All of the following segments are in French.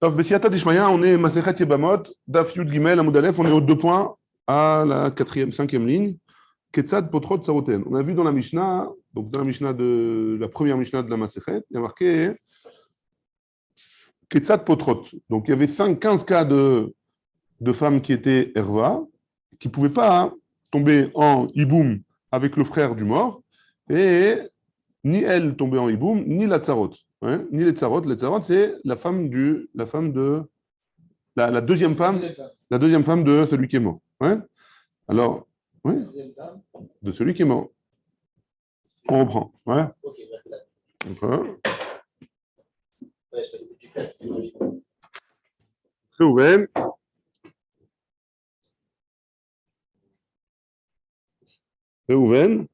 Tov Besiata Dishmaya, on est Masechet Yebamot, Daf Yud Gimel, Amud Aleph, on est aux 2 points à la 5e ligne. Ketzad Potrot Saroten. On a vu dans la Mishnah, donc dans la Mishnah de la première Mishnah de la Masechet, il y a marqué Ketzad Potrot. Donc il y avait 15 cas de femmes qui étaient Herva, qui ne pouvaient pas tomber en Iboum avec le frère du mort, et ni elle tomber en Iboum, ni la Tsarot. Ouais, ni les Tsarot. Les Tsarot, c'est la femme de la deuxième femme de celui qui est mort. Ouais. Alors, oui, de celui qui est mort. On reprend. Ouais. Réhouven. Réhouven.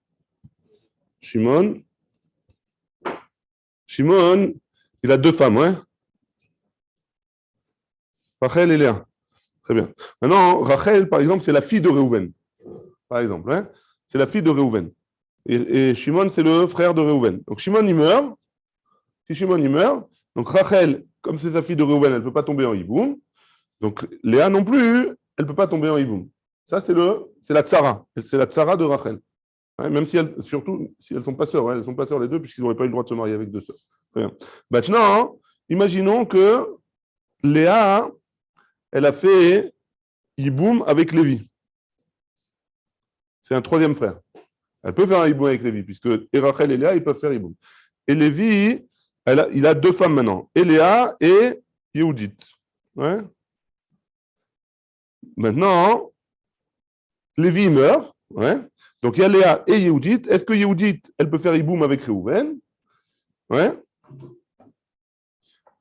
Shimon. Shimon, il a 2 femmes, ouais. Rachel et Léa. Très bien. Maintenant, Rachel, par exemple, c'est la fille de Réhouven. Par exemple, hein. C'est la fille de Réhouven. Et Shimon, c'est le frère de Réhouven. Donc Shimon, il meurt. Si Shimon, il meurt, donc Rachel, comme c'est sa fille de Réhouven, elle ne peut pas tomber en Iboum. Donc Léa non plus, elle ne peut pas tomber en Iboum. Ça, c'est la tsara. C'est la tsara de Rachel. Ouais, même si surtout si elles ne sont pas sœurs. Ouais, elles ne sont pas sœurs les deux, puisqu'ils n'auraient pas eu le droit de se marier avec 2 sœurs. Maintenant, imaginons que Léa, elle a fait Iboum avec Lévi. C'est un 3e frère. Elle peut faire un Iboum avec Lévi, puisque Rachel et Léa, ils peuvent faire Iboum. Et Lévi, il a 2 femmes maintenant, Léa et Yehudit. Ouais. Maintenant, Lévi meurt. Ouais. Donc il y a Léa et Yehudit. Est-ce que Yehudit, elle peut faire Iboum avec Réhouven? Ouais.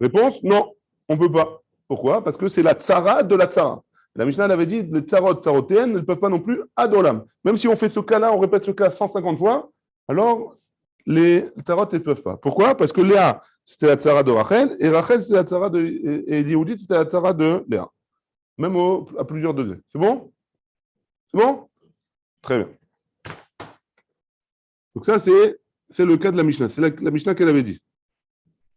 Réponse, non, on ne peut pas. Pourquoi? Parce que c'est la tsara de la tsara. La Mishnah elle avait dit, les tsarot, tsarotéennes ne peuvent pas non plus adolam. Même si on fait ce cas-là, on répète ce cas 150 fois, alors les tsarot ne peuvent pas. Pourquoi? Parce que Léa, c'était la tsara de Rachel, et Rachel, c'était la tsara de... et Yehudit, c'était la tsara de Léa. Même à plusieurs degrés. C'est bon? C'est bon? Très bien. Donc ça, c'est le cas de la Mishnah. C'est la Mishnah qu'elle avait dit.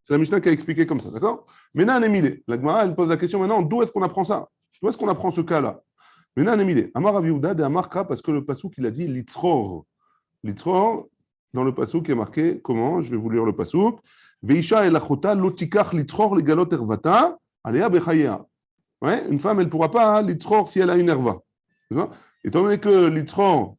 C'est la Mishnah qui a expliqué comme ça, d'accord? Maintenant, Anémilé. La Gemara, elle pose la question maintenant, d'où est-ce qu'on apprend ça? D'où est-ce qu'on apprend ce cas-là? Maintenant, Anémilé. Amar Aviouda de Amar Kra, parce que le passouk, il a dit Litzror. Litzror, dans le passouk, il est marqué, comment? Je vais vous lire le passouk. Veisha elachota lotikach litzror legalot ervata, alea bechayea. Ouais, une femme, elle ne pourra pas litzror si elle a une erva. Étant donné que litzror,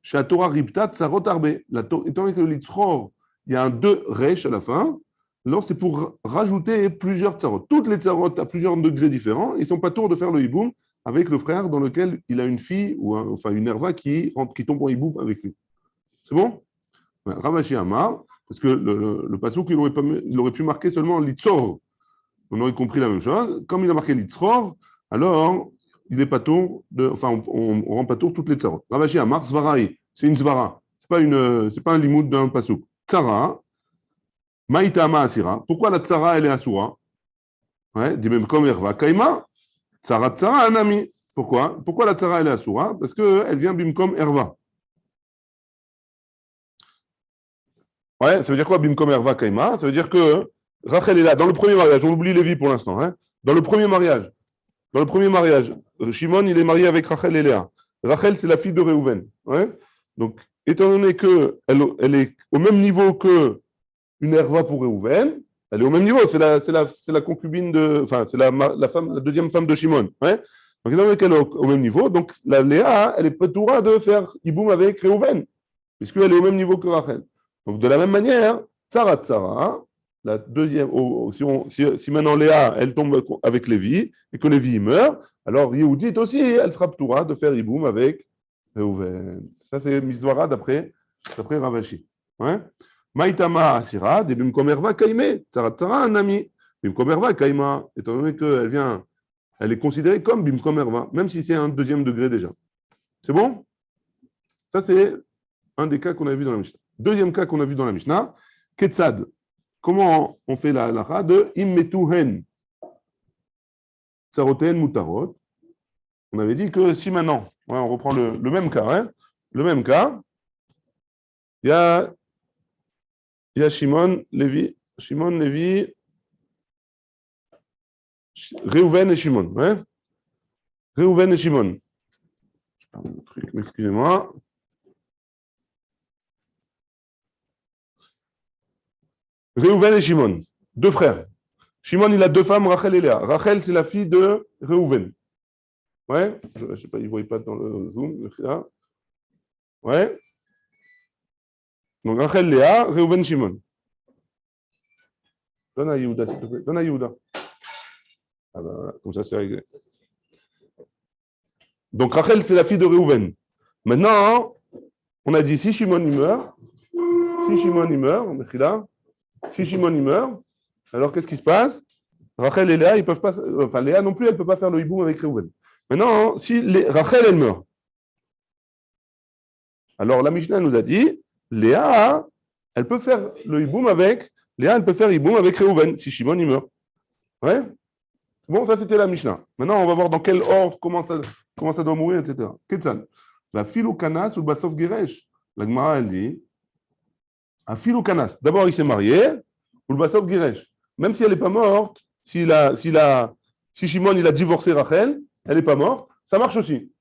chez Torah riptat, ça retarbe. Étant donné que litzror, il y a un 2 resh à la fin, alors c'est pour rajouter plusieurs tsarot. Toutes les tsarot à plusieurs degrés différents, ils ne sont pas tours de faire le hiboum avec le frère dans lequel il a une fille, ou enfin une erva qui tombe en hiboum avec lui. C'est bon? Ravashi Amar, parce que le passouk, il aurait pu marquer seulement l'itzor. On aurait compris la même chose. Comme il a marqué l'itzor, alors il n'est pas tour on ne rend pas tour toutes les tsarot. Ravashi Amar, Svaraï, c'est une svara. Ce n'est pas un limoud d'un passouk. Tsara, Maïtama Asira. Pourquoi la tsara, elle est asura? Ouais, dit même comme Erva. Kaima, tsara, un ami. Pourquoi la tsara, elle est asura? Parce qu'elle vient bimkom Erva. Ouais, ça veut dire quoi, bimkom Erva Kaima? Ça veut dire que Rachel est là, dans le premier mariage. On oublie Lévi pour l'instant. Hein, dans le premier mariage, Shimon, il est marié avec Rachel et Léa. Rachel, c'est la fille de Réhouven. Ouais, donc, étant donné qu'elle est au même niveau que une Herva pour Réhouven, elle est au même niveau, c'est la concubine enfin, c'est la 2e femme de Shimon. Ouais. Donc, étant donné qu'elle est au même niveau, donc la Léa, elle est pas toura de faire Iboum avec Réhouven, puisqu'elle est au même niveau que Rachel. Donc, de la même manière, Tsara, la deuxième, si maintenant Léa, elle tombe avec Lévi, et que Lévi meurt, alors Yehudit aussi, elle sera toura de faire Iboum avec Réhouven. Ça, c'est Misdwara d'après Ravashi. Ouais. Maïtama Asira, de Bimkomerva Kaime, Tsara, un ami. Bimkomerva Kaima, étant donné elle est considérée comme Bimkomerva, même si c'est un 2e degré déjà. C'est bon? Ça, c'est un des cas qu'on a vu dans la Mishnah. 2e cas qu'on a vu dans la Mishnah, Ketzad. Comment on fait la halakha de Immetuhen Tsaroten Mutarot? On avait dit que si maintenant, ouais, on reprend le même cas, hein, le même cas, il y a Shimon, Lévi, Réhouven et Shimon. Ouais. Réhouven et Shimon. Je parle de truc, excusez-moi. Réhouven et Shimon, deux frères. Shimon, il a deux femmes, Rachel et Léa. Rachel, c'est la fille de Réhouven. Ouais, je ne sais pas, ils ne voient pas dans le zoom. Là. Ouais. Donc Rachel, Léa, Réhouven, Shimon. Donne à Yehuda, s'il te plaît. Donne à Yehuda. Ah ben voilà, comme ça, c'est réglé. Donc Rachel, c'est la fille de Réhouven. Maintenant, on a dit si Shimon il meurt, si Shimon il meurt, si Shimon il meurt, alors qu'est-ce qui se passe? Rachel et Léa, ils peuvent pas, enfin Léa non plus, elle ne peut pas faire le hiboum avec Réhouven. Maintenant, si Rachel, elle meurt, alors la Mishnah nous a dit, Léa, elle peut faire le hiboum avec, Léa, elle peut faire hiboum avec Réhouven, si Shimon il meurt. Ouais. Bon, ça c'était la Mishnah. Maintenant, on va voir dans quel ordre, comment ça doit mourir, etc. Ketzal. La filou kanas ou basof geresh. La Gemara, elle dit, a filou kanas. D'abord, il s'est marié, ou le basof geresh. Même si elle n'est pas morte, si Shimon il a divorcé Rachel, elle n'est pas morte, ça marche aussi.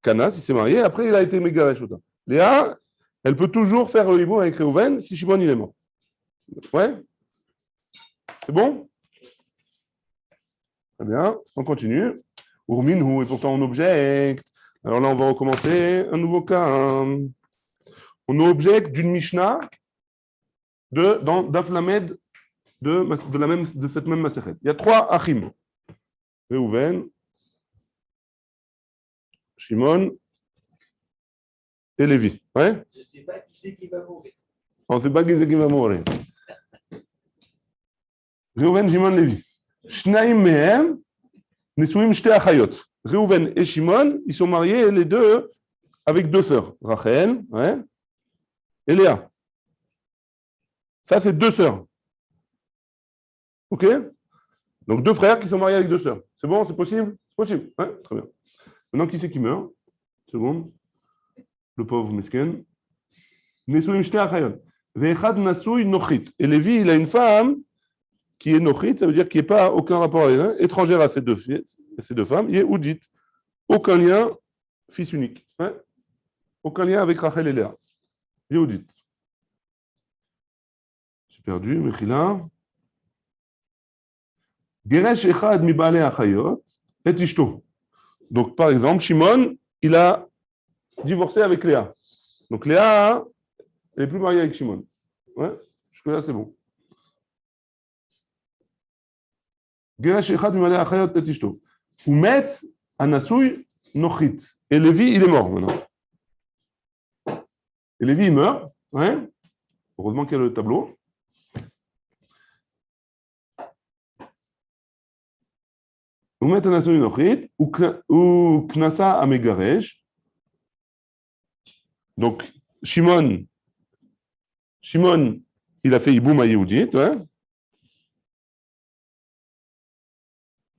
Kanas, il s'est marié, après il a été mégaresh. Léa, elle peut toujours faire le hiboum avec Réhouven si Shimon il est mort. Ouais? C'est bon? Très bien, on continue. Urminhu, et pourtant on objecte. Alors là, on va recommencer un nouveau cas. On objecte d'une Mishnah dans Daflamed de cette même Masechet. Il y a trois Achim. Réhouven, Shimon et Lévi. Ouais? Je ne sais pas qui c'est qui va mourir. On ne sait pas qui c'est qui va mourir. Réhouven, Shimon, Lévi. Shnaim mehem, nesuim shte achayot. Réhouven et Shimon, ils sont mariés les deux avec deux sœurs. Rachel, ouais, et Léa. Ça, c'est deux sœurs. OK? Donc, deux frères qui sont mariés avec deux sœurs. C'est bon? C'est possible? C'est possible. Ouais, très bien. Maintenant, qui c'est qui meurt? Seconde. Le pauvre Mesken. Nesuim shte achayot. Ve'echad nasui nochit. Et Lévi, il a une femme qui est nochit, ça veut dire qu'il n'y a pas aucun rapport avec elle, étrangère à ces deux femmes, il est oudit. Aucun lien, fils unique. Hein? Aucun lien avec Rachel et Léa. Il est oudit. J'ai perdu, Mechila. Geresh echad mi baalei achayot et ishto. Donc, par exemple, Shimon, il a divorcé avec Léa. Donc, Léa, elle n'est plus mariée avec Shimon. Ouais? Jusque-là, c'est bon. Geresh echad mi baalei achayot et ishto. Ou met anasui nochit. Et Lévi, il est mort maintenant. Et Lévi, il meurt. Ouais? Heureusement qu'il y a le tableau. Ou met anasui nochit. Ou knasa amegaresh. Donc, Shimon, il a fait Iboum à Yehudit. Ouais?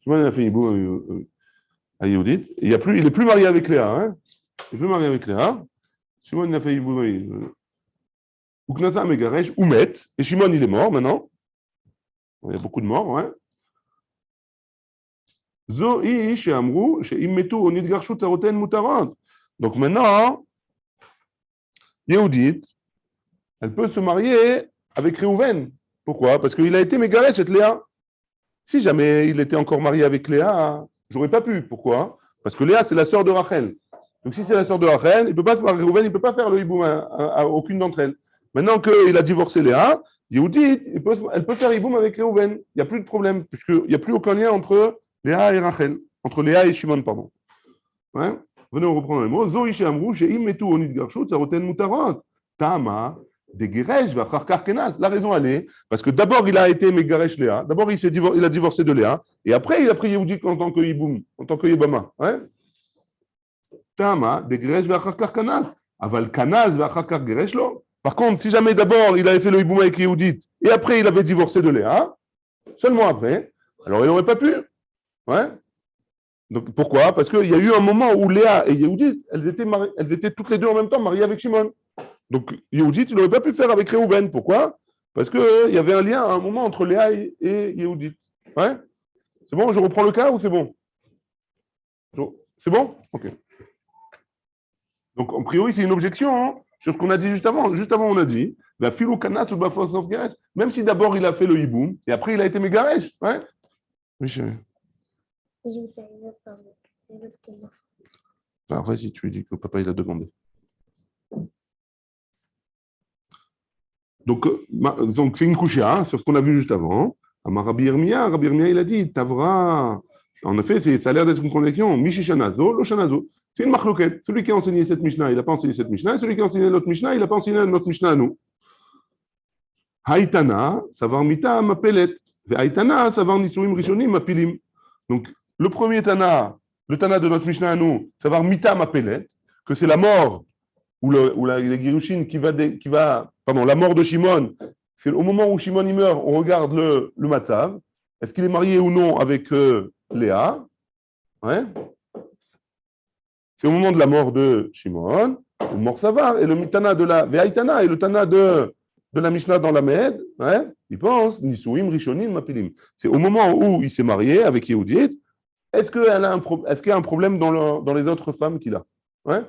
Shimon, il a fait Iboum à Yehudit. Il n'est plus marié avec Léa. Hein? Il n'est plus marié avec Léa. Shimon, il a fait Iboum. Ou Knasa Megaresh, ou Met. Et Shimon, il est mort maintenant. Il y a beaucoup de morts. Ouais? Zohi, chez Amrou, chez Immetu, on dit Garchut, Saroten, Mutarant. Donc maintenant, Yehudit, elle peut se marier avec Réhouven. Pourquoi? Parce qu'il a été Megaresh, cette Léa. Si jamais il était encore marié avec Léa, j'aurais pas pu. Pourquoi? Parce que Léa, c'est la sœur de Rachel. Donc, si c'est la sœur de Rachel, il ne peut pas se marier Réhouven, il ne peut pas faire le hiboum à aucune d'entre elles. Maintenant qu'il a divorcé Léa, Yehudit, elle peut faire hiboum avec Réhouven. Il n'y a plus de problème, puisqu'il n'y a plus aucun lien entre Léa et Rachel. Entre Léa et Shimon, pardon. Ouais? Venez, on reprend les mots. Zohi she'amrou, she'im metu onit garshut, saroten mutarot. Tama, de geresh, v'achar kenas. La raison, elle est, parce que d'abord, il a été Megaresh Léa. D'abord, il a divorcé de Léa. Et après, il a pris Yehudit en tant que hiboum, en tant que yébama. Ouais? Tama, de geresh, v'achar kenas. Aval kenas, v'achar geresh lo. Par contre, si jamais d'abord, il avait fait le hiboum avec Yehudit, et après, il avait divorcé de Léa, seulement après, alors il n'aurait pas pu. Ouais? Donc, pourquoi? Parce qu'il y a eu un moment où Léa et Yehudit, elles étaient toutes les deux en même temps mariées avec Shimon. Donc, Yehudit, il n'aurait pas pu faire avec Réhouven. Pourquoi? Parce qu'il y avait un lien à un moment entre Léa et Yehudit. Ouais? C'est bon, je reprends le cas ou c'est bon? C'est bon? Ok. Donc, en priori, c'est une objection hein, sur ce qu'on a dit juste avant. Juste avant, on a dit la philo kanas ou bafos garesh. Même si d'abord il a fait le hiboum et après il a été mégaresh. Ouais. Oui, chérie. Après, si tu lui dis que papa il a demandé. Donc c'est une couchia hein, sur ce qu'on a vu juste avant. Rabbi Yirmiyah, il a dit Tavra. En effet, ça a l'air d'être une connexion. Mishishanazo, Loshanazo. C'est une marloquette. Celui qui a enseigné cette Mishnah, il n'a pas enseigné cette Mishnah. Et celui qui a enseigné l'autre Mishnah, il n'a pas enseigné notre Mishnah à nous. Haïtana, savar mita mapelet. Haïtana, savar nisuim rishonim mapilim. Donc, le premier Tana, le Tana de notre Mishnah à nous, savar mita mapelet, que c'est la mort ou la Girushin pardon, la mort de Shimon, c'est au moment où Shimon il meurt, on regarde le Matzav. Est-ce qu'il est marié ou non avec Léa? Ouais. C'est au moment de la mort de Shimon, le mort Savar, et le Tana de la Ve'aitana, et le Tana de la Mishnah dans la Med, ouais, il pense, Nisuim, Rishonim, Mapilim. C'est au moment où il s'est marié avec Yehudit, est-ce qu'il y a un problème dans les autres femmes qu'il a? Ouais.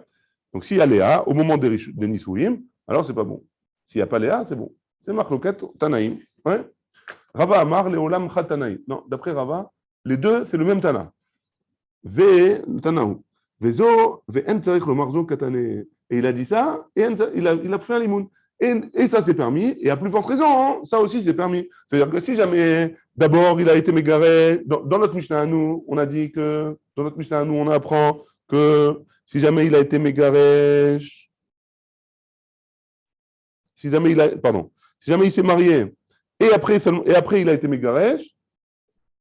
Donc, s'il y a Léa, au moment des Nisouim, alors c'est pas bon. S'il n'y a pas Léa, c'est bon. C'est Marloket Tanaïm. Ouais. Rava Amar, Leolam Chal Tanaïm. Non, d'après Rava, les deux, c'est le même Tana. Ve Tanaou. Vezo, Ve En Tzarich le Marzo Katane. Et il a dit ça, et il a fait un limoun. Et ça, c'est permis, et à plus forte raison, hein, ça aussi, c'est permis. C'est-à-dire que si jamais, d'abord, il a été mégaré, dans notre Mishnah à nous, on a dit que, dans notre Mishnah à nous, on apprend que si jamais il a été mégaresh, si jamais il s'est marié et après il a été mégaresh,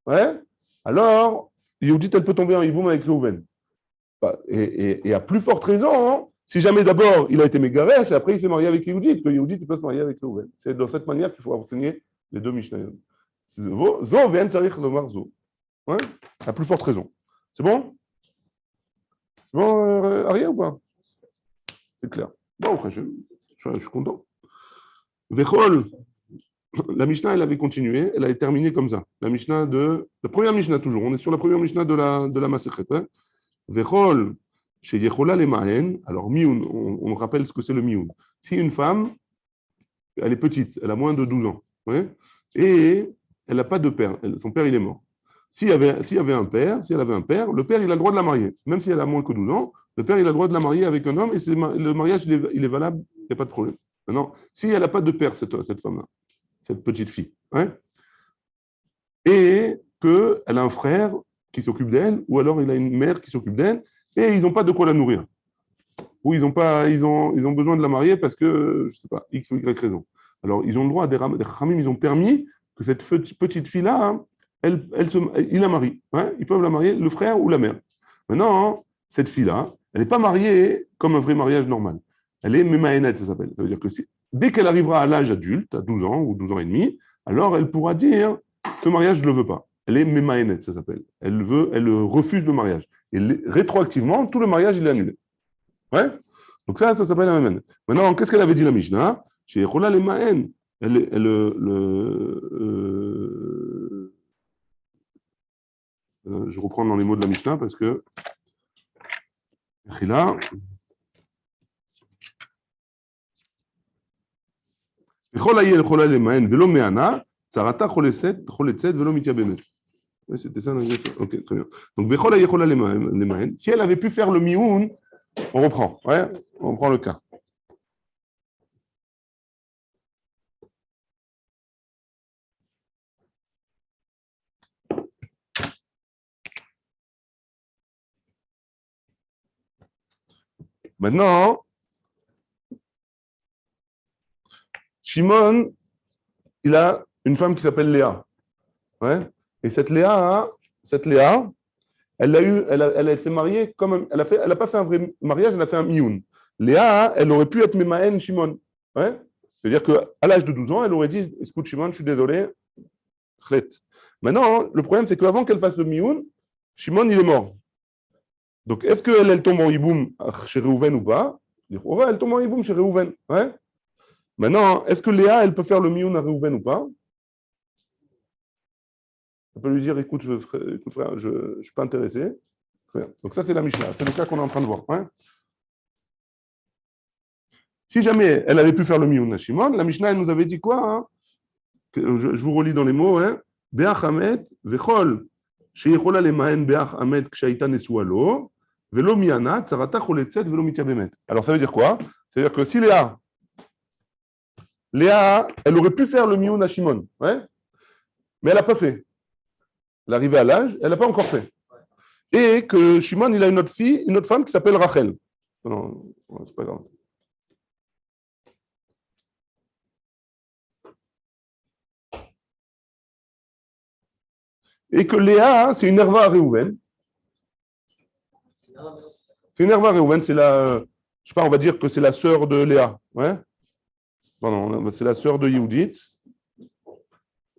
ouais, alors Yehudit elle peut tomber en hiboum avec Reuven. Et à plus forte raison, hein, si jamais d'abord il a été mégaresh et après il s'est marié avec Yehudit, que Yehudit il peut se marier avec Reuven. C'est dans cette manière qu'il faut enseigner les deux Mishnayot. Zo vient tzarich lomar zo. Ouais, à plus forte raison. C'est bon? Bon, Ariel ou pas? C'est clair. Bon, je suis content. Vechol, la Mishnah, elle avait continué, elle avait terminé comme ça. La première Mishnah toujours, on est sur la première Mishnah de la Masechet. Hein? Vechol, chez Yechola les Mahen, alors Mioun, on rappelle ce que c'est le Mioun. Si une femme, elle est petite, elle a moins de 12 ans, ouais, et elle n'a pas de père, son père il est mort. S'il y avait un père, le père il a le droit de la marier. Même si elle a moins que 12 ans, le père il a le droit de la marier avec un homme et le mariage il est valable, il n'y a pas de problème. Maintenant, si elle n'a pas de père, cette femme-là, cette petite fille, hein, et qu'elle a un frère qui s'occupe d'elle, ou alors il a une mère qui s'occupe d'elle, et ils n'ont pas de quoi la nourrir. Ou ils ont besoin de la marier parce que, je ne sais pas, X ou Y raison. Alors, ils ont le droit, des Khamim, ils ont permis que cette petite fille-là, hein, il la marie. Hein, ils peuvent la marier, le frère ou la mère. Maintenant, cette fille-là, elle n'est pas mariée comme un vrai mariage normal. Elle est mémaénette, ça s'appelle. Ça veut dire que dès qu'elle arrivera à l'âge adulte, à 12 ans ou 12 ans et demi, alors elle pourra dire ce mariage, je ne le veux pas. Elle est mémaénette, ça s'appelle. Elle refuse le mariage. Et rétroactivement, tout le mariage, il est annulé. Ouais. Donc ça s'appelle la mémaénette. Maintenant, qu'est-ce qu'elle avait dit la Mishnah? Chez Yechola les Mahen, je reprends dans les mots de la Mishnah parce que là, c'était ça. Ok, très bien. Donc, si elle avait pu faire le mioun, on reprend. Ouais, on reprend le cas. Maintenant, Shimon, il a une femme qui s'appelle Léa. Ouais. Et cette Léa, elle s'est mariée comme elle n'a pas fait un vrai mariage, elle a fait un mioun. Léa, elle aurait pu être Memaen Shimon. Ouais. C'est-à-dire qu'à l'âge de 12 ans, elle aurait dit écoute, Shimon, je suis désolé. Maintenant, le problème, c'est qu'avant qu'elle fasse le mioun, Shimon, il est mort. Donc, est-ce qu'elle tombe en hiboum chez Reuven ou pas? Elle tombe en hiboum chez Reuven. Ouais. Maintenant, est-ce que Léa, elle peut faire le mioun à Reuven ou pas? Elle peut lui dire, écoute, frère, je ne suis pas intéressé. Donc ça, c'est la Mishnah. C'est le cas qu'on est en train de voir. Hein. Si jamais elle avait pu faire le miyun à Shimon, la Mishnah elle nous avait dit quoi hein je vous relis dans les mots. Hein. Beach Hamet, Vechol, Sheyechola Lemaen Beach Hamet, Kshaita Nesualo, Velo Miana, Tsarata Choletzet, Velo Mityabemet. Alors ça veut dire quoi? C'est-à-dire que si Léa, elle aurait pu faire le miyun à Shimon, ouais, mais elle n'a pas fait. Elle est arrivée à l'âge, elle n'a pas encore fait. Et que Shimon, il a une autre fille, une autre femme qui s'appelle Rachel. Non, c'est pas grave. Et que Léa, c'est une Herva à Réhouven. C'est une Herva à Réhouven, c'est la, je sais pas, on va dire que c'est la sœur de Léa. Ouais. Non, c'est la sœur de Yehudit,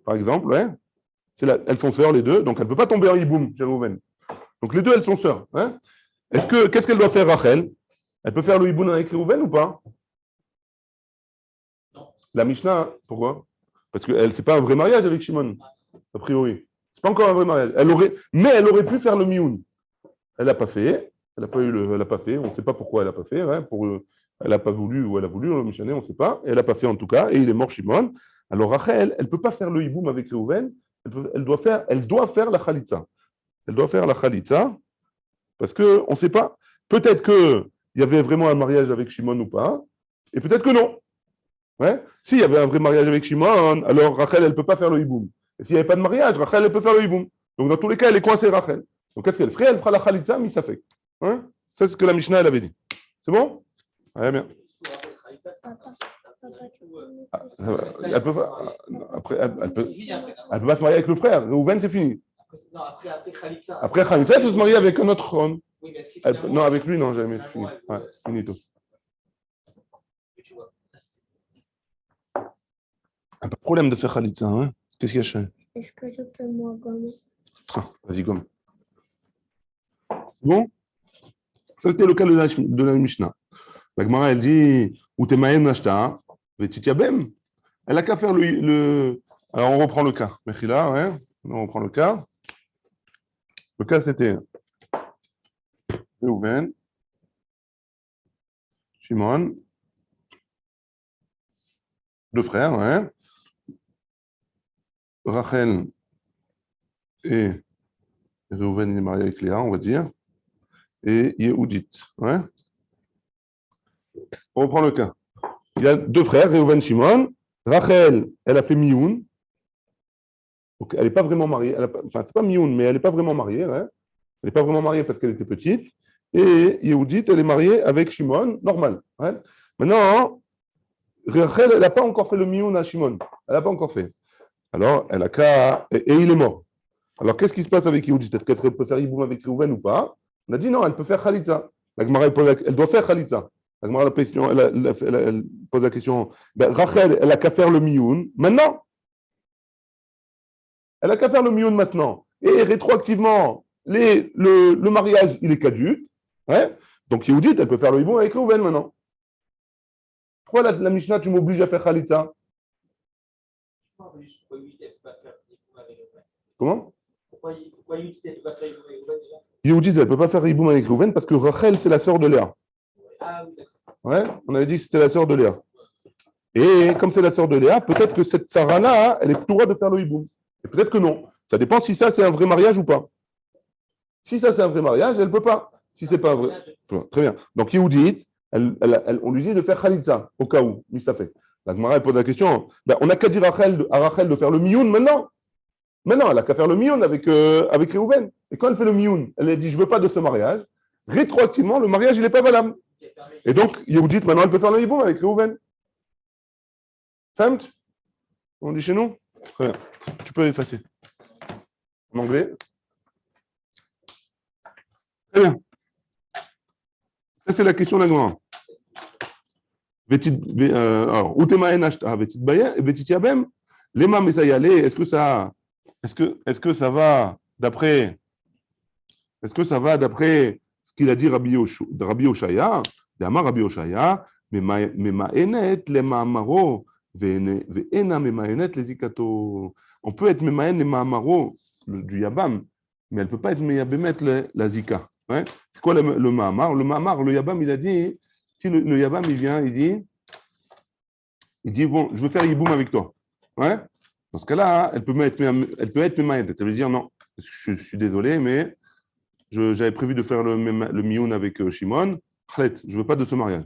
par exemple. Ouais. Elles sont sœurs, les deux, donc elle ne peut pas tomber en Yiboum chez Réhouven. Donc les deux, elles sont sœurs. Hein. Qu'est-ce qu'elle doit faire, Rachel? Elle peut faire le Yiboum avec Réhouven ou pas? Non. La Mishnah, pourquoi? Parce qu'elle, c'est pas un vrai mariage avec Shimon, a priori. C'est pas encore un vrai mariage. Mais elle aurait pu faire le miyun. Elle n'a pas fait. Elle n'a pas fait. On ne sait pas pourquoi elle n'a pas fait. Hein, elle n'a pas voulu ou elle a voulu. On ne sait pas. Et elle n'a pas fait en tout cas. Et il est mort Shimon. Alors Rachel, elle ne peut pas faire le hiboum avec Réhouven. Elle doit faire la khalitza. Elle doit faire la khalitza parce que on ne sait pas. Peut-être qu'il y avait vraiment un mariage avec Shimon ou pas. Et peut-être que non. Ouais. S'il y avait un vrai mariage avec Shimon, alors Rachel, elle ne peut pas faire le hiboum. Et s'il n'y avait pas de mariage, Rachel, elle peut faire le hiboum. Donc, dans tous les cas, elle est coincée, Rachel. Donc, qu'est-ce qu'elle ferait? Elle fera la khalitza, mais ça fait. Hein? Ça, c'est ce que la Mishnah, elle avait dit. C'est bon? Ouais, bien. Elle peut, après, elle peut pas se marier avec le frère. Réhouven, c'est fini. Après Khalitza, elle peut se marier avec un autre homme. Non, avec lui, non, jamais. C'est fini. Ouais, finito. Pas de problème de faire Khalitza. Hein? Qu'est-ce qu'il y a, Chez? Est-ce que je peux moi gommer? Vas-y, gomme. Bon? Ça, c'était le cas de la Mishnah. La Gemara, elle dit Utemaen nashta, vetitiabem. Elle n'a qu'à faire le. Alors, on reprend le cas. Mechila, ouais. On reprend le cas. Le cas, c'était Reuven, Shimon, deux frères, ouais. Rachel et Reuven, il est marié avec Léa, on va dire. Et Yehudit, ouais. On reprend le cas. Il y a deux frères, Reuven, Shimon. Rachel, elle a fait miyun. Donc, elle n'est pas vraiment mariée. Enfin, c'est pas miyun, mais elle n'est pas vraiment mariée. Ouais. Elle n'est pas vraiment mariée parce qu'elle était petite. Et Yehudit, elle est mariée avec Shimon, normal. Ouais. Maintenant, Rachel, elle n'a pas encore fait le miyun à Shimon. Elle n'a pas encore fait. Alors, elle a qu'à. Et il est mort. Alors, qu'est-ce qui se passe avec Yehudit? Est-ce qu'elle peut faire Yiboum avec Reuven ou pas? On a dit non, elle peut faire Khalitza. La Gemara, elle doit faire Khalitza. La Gemara, elle pose la question. Ben, Rachel, elle a qu'à faire le miyun maintenant. Elle a qu'à faire le miyun maintenant. Et rétroactivement, le mariage, il est caduc. Ouais. Donc, Yehudit, elle peut faire le hiboum avec Reuven maintenant. Pourquoi la Mishnah, tu m'obliges à faire Khalitza? Comment? Pourquoi Yehudit ne peut pas faire Reuven déjà? Yehudit, elle ne peut pas faire hiboum avec Reuven parce que Rachel, c'est la sœur de Léa. Ah oui, d'accord. Ouais, on avait dit que c'était la sœur de Léa. Et comme c'est la sœur de Léa, peut-être que cette Sarah-là, elle est plus droit de faire le hiboum. Et peut-être que non. Ça dépend si ça, c'est un vrai mariage ou pas. Si ça, c'est un vrai mariage, elle ne peut pas. Si c'est pas un vrai. Très bien. Donc, Yehudit, on lui dit de faire Khalitza, au cas où, mais ça fait. La Gemara, elle pose la question. Ben, on n'a qu'à dire à Rachel de faire le miyun maintenant. Maintenant, elle n'a qu'à faire le miyun avec Réhouven. Et quand elle fait le miyun, elle a dit, je ne veux pas de ce mariage. Rétroactivement, le mariage, il n'est pas valable. Et donc, Yehudit, maintenant, elle peut faire le hiboum avec Réhouven. Famt? On dit chez nous? Très bien. Tu peux effacer. En anglais. Très bien. Ça, c'est la question de la Gemara. Alors, Utemaen ashta, vetitiabem, lema mesayale, est-ce que ça va d'après ce qu'il a dit Rabbi Oshaya, d'Amar Rabbi Oshaya, memaenet le ma'amaro, ve'ena memaenet le zikato. On peut être memaen le ma'amaro, du Yabam, mais elle ne peut pas être Meyabemet la Zika. Ouais. C'est quoi le Mahamar? Le Mahamar, le Yabam, il a dit, si le Yabam, il vient, il dit, bon, je veux faire Yiboum avec toi. Ouais. Dans ce cas-là, elle peut être Memaed. Elle veut dire, non, je suis désolé, mais j'avais prévu de faire le mioun avec Shimon. Je ne veux pas de ce mariage.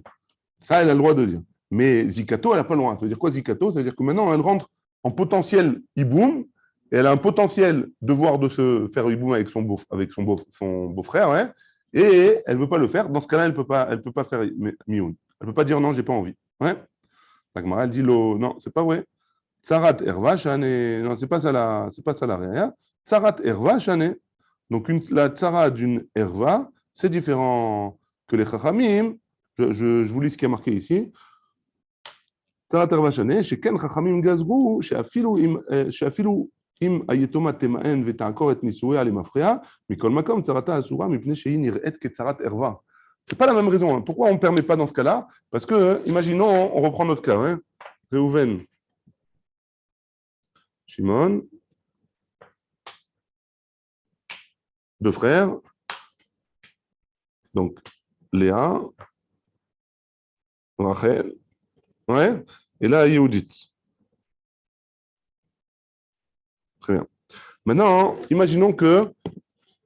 Ça, elle a le droit de dire. Mais Zikato, elle n'a pas le droit. Ça veut dire quoi, Zikato? Ça veut dire que maintenant, elle rentre en potentiel Iboum, et elle a un potentiel devoir de se faire Iboum avec son beau-frère, ouais, et elle ne veut pas le faire. Dans ce cas-là, elle ne peut pas faire Mioun. Elle ne peut pas dire non, j'ai pas envie. Ouais. La Gemara, elle dit non, c'est pas vrai. Tsarat Erva Shane. Non, c'est pas ça la réa. Tsarat Erva Shane. Donc, la tsara d'une Erva, c'est différent que les Chachamim. Je vous lis ce qui est marqué ici. צרת ערווה שנה, שכן חכמים גזרו שאפילו אם היתומה תמאן ותעקור את נישואיה למפרע, מכל מקום צרתה אסורה מפני שהיא נראית כצרת ערווה. C'est pas la même raison. Hein. Pourquoi on ne permet pas dans ce cas-là? Parce que, imaginons, on reprend notre cas. Hein. Réhouven, Shimon, deux frères, donc Léa, Rachel, ouais, et là, Yehudit. Très bien. Maintenant, imaginons que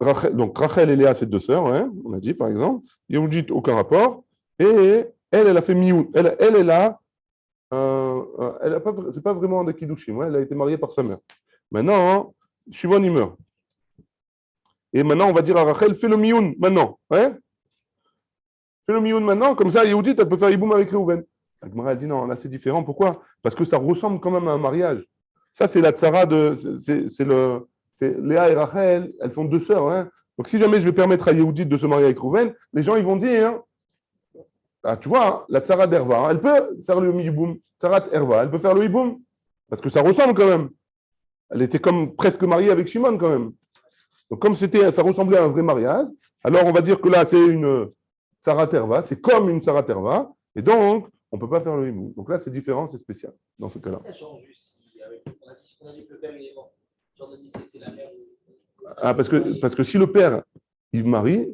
Rachel et Léa, c'est deux sœurs, hein, on a dit par exemple. Yehudit, aucun rapport. Et elle a fait mioun. Elle a pas, c'est pas vraiment de Kiddushim, hein, elle a été mariée par sa mère. Maintenant, Shimon, il meurt. Et maintenant, on va dire à Rachel, fais le mioun maintenant. Hein? Fais le mioun maintenant, comme ça, Yehudit, elle peut faire Iboum avec Réhouven. La Gemara dit non, là c'est différent. Pourquoi? Parce que ça ressemble quand même à un mariage. Ça, c'est la tsara Léa et Rachel, elles sont deux sœurs. Hein. Donc, si jamais je vais permettre à Yehudit de se marier avec Rouven, les gens ils vont dire, ah, tu vois, hein, la tsara d'Erva, hein, elle peut faire le hiboum. Tsarat Erva, elle peut faire le hiboum. Parce que ça ressemble quand même. Elle était comme presque mariée avec Shimon quand même. Donc, comme ça ressemblait à un vrai mariage, alors on va dire que là, c'est une tsara Erva, c'est comme une tsara Erva, et donc, on ne peut pas faire le hiboum. Donc là, c'est différent, c'est spécial dans ce cas-là. Ça change juste si on a dit que le père il est mort. Genre on a dit c'est la mère. Ah, parce que si le père il marie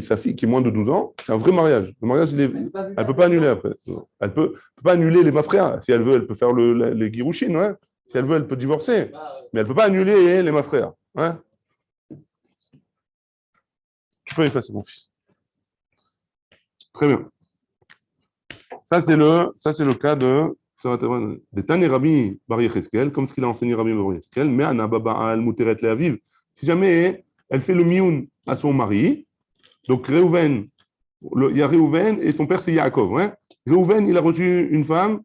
sa fille qui est moins de 12 ans, c'est un vrai mariage. Le mariage, elle ne peut pas annuler après. Elle ne peut pas annuler les mafréas. Si elle veut, elle peut faire les guirouchines. Ouais. Si elle veut, elle peut divorcer. Mais elle ne peut pas annuler les mafréas. Ouais. Tu peux effacer, mon fils. Très bien. Ça, c'est le cas de Tani Rabbi Bar Yecheskel, comme ce qu'il a enseigné Rabbi Bar Yecheskel, mais Anna Baba al Muteret Leaviv. Si jamais elle fait le mioun à son mari, donc Réhouven, il y a Réhouven et son père c'est Yaakov. Hein. Réhouven, il a reçu une femme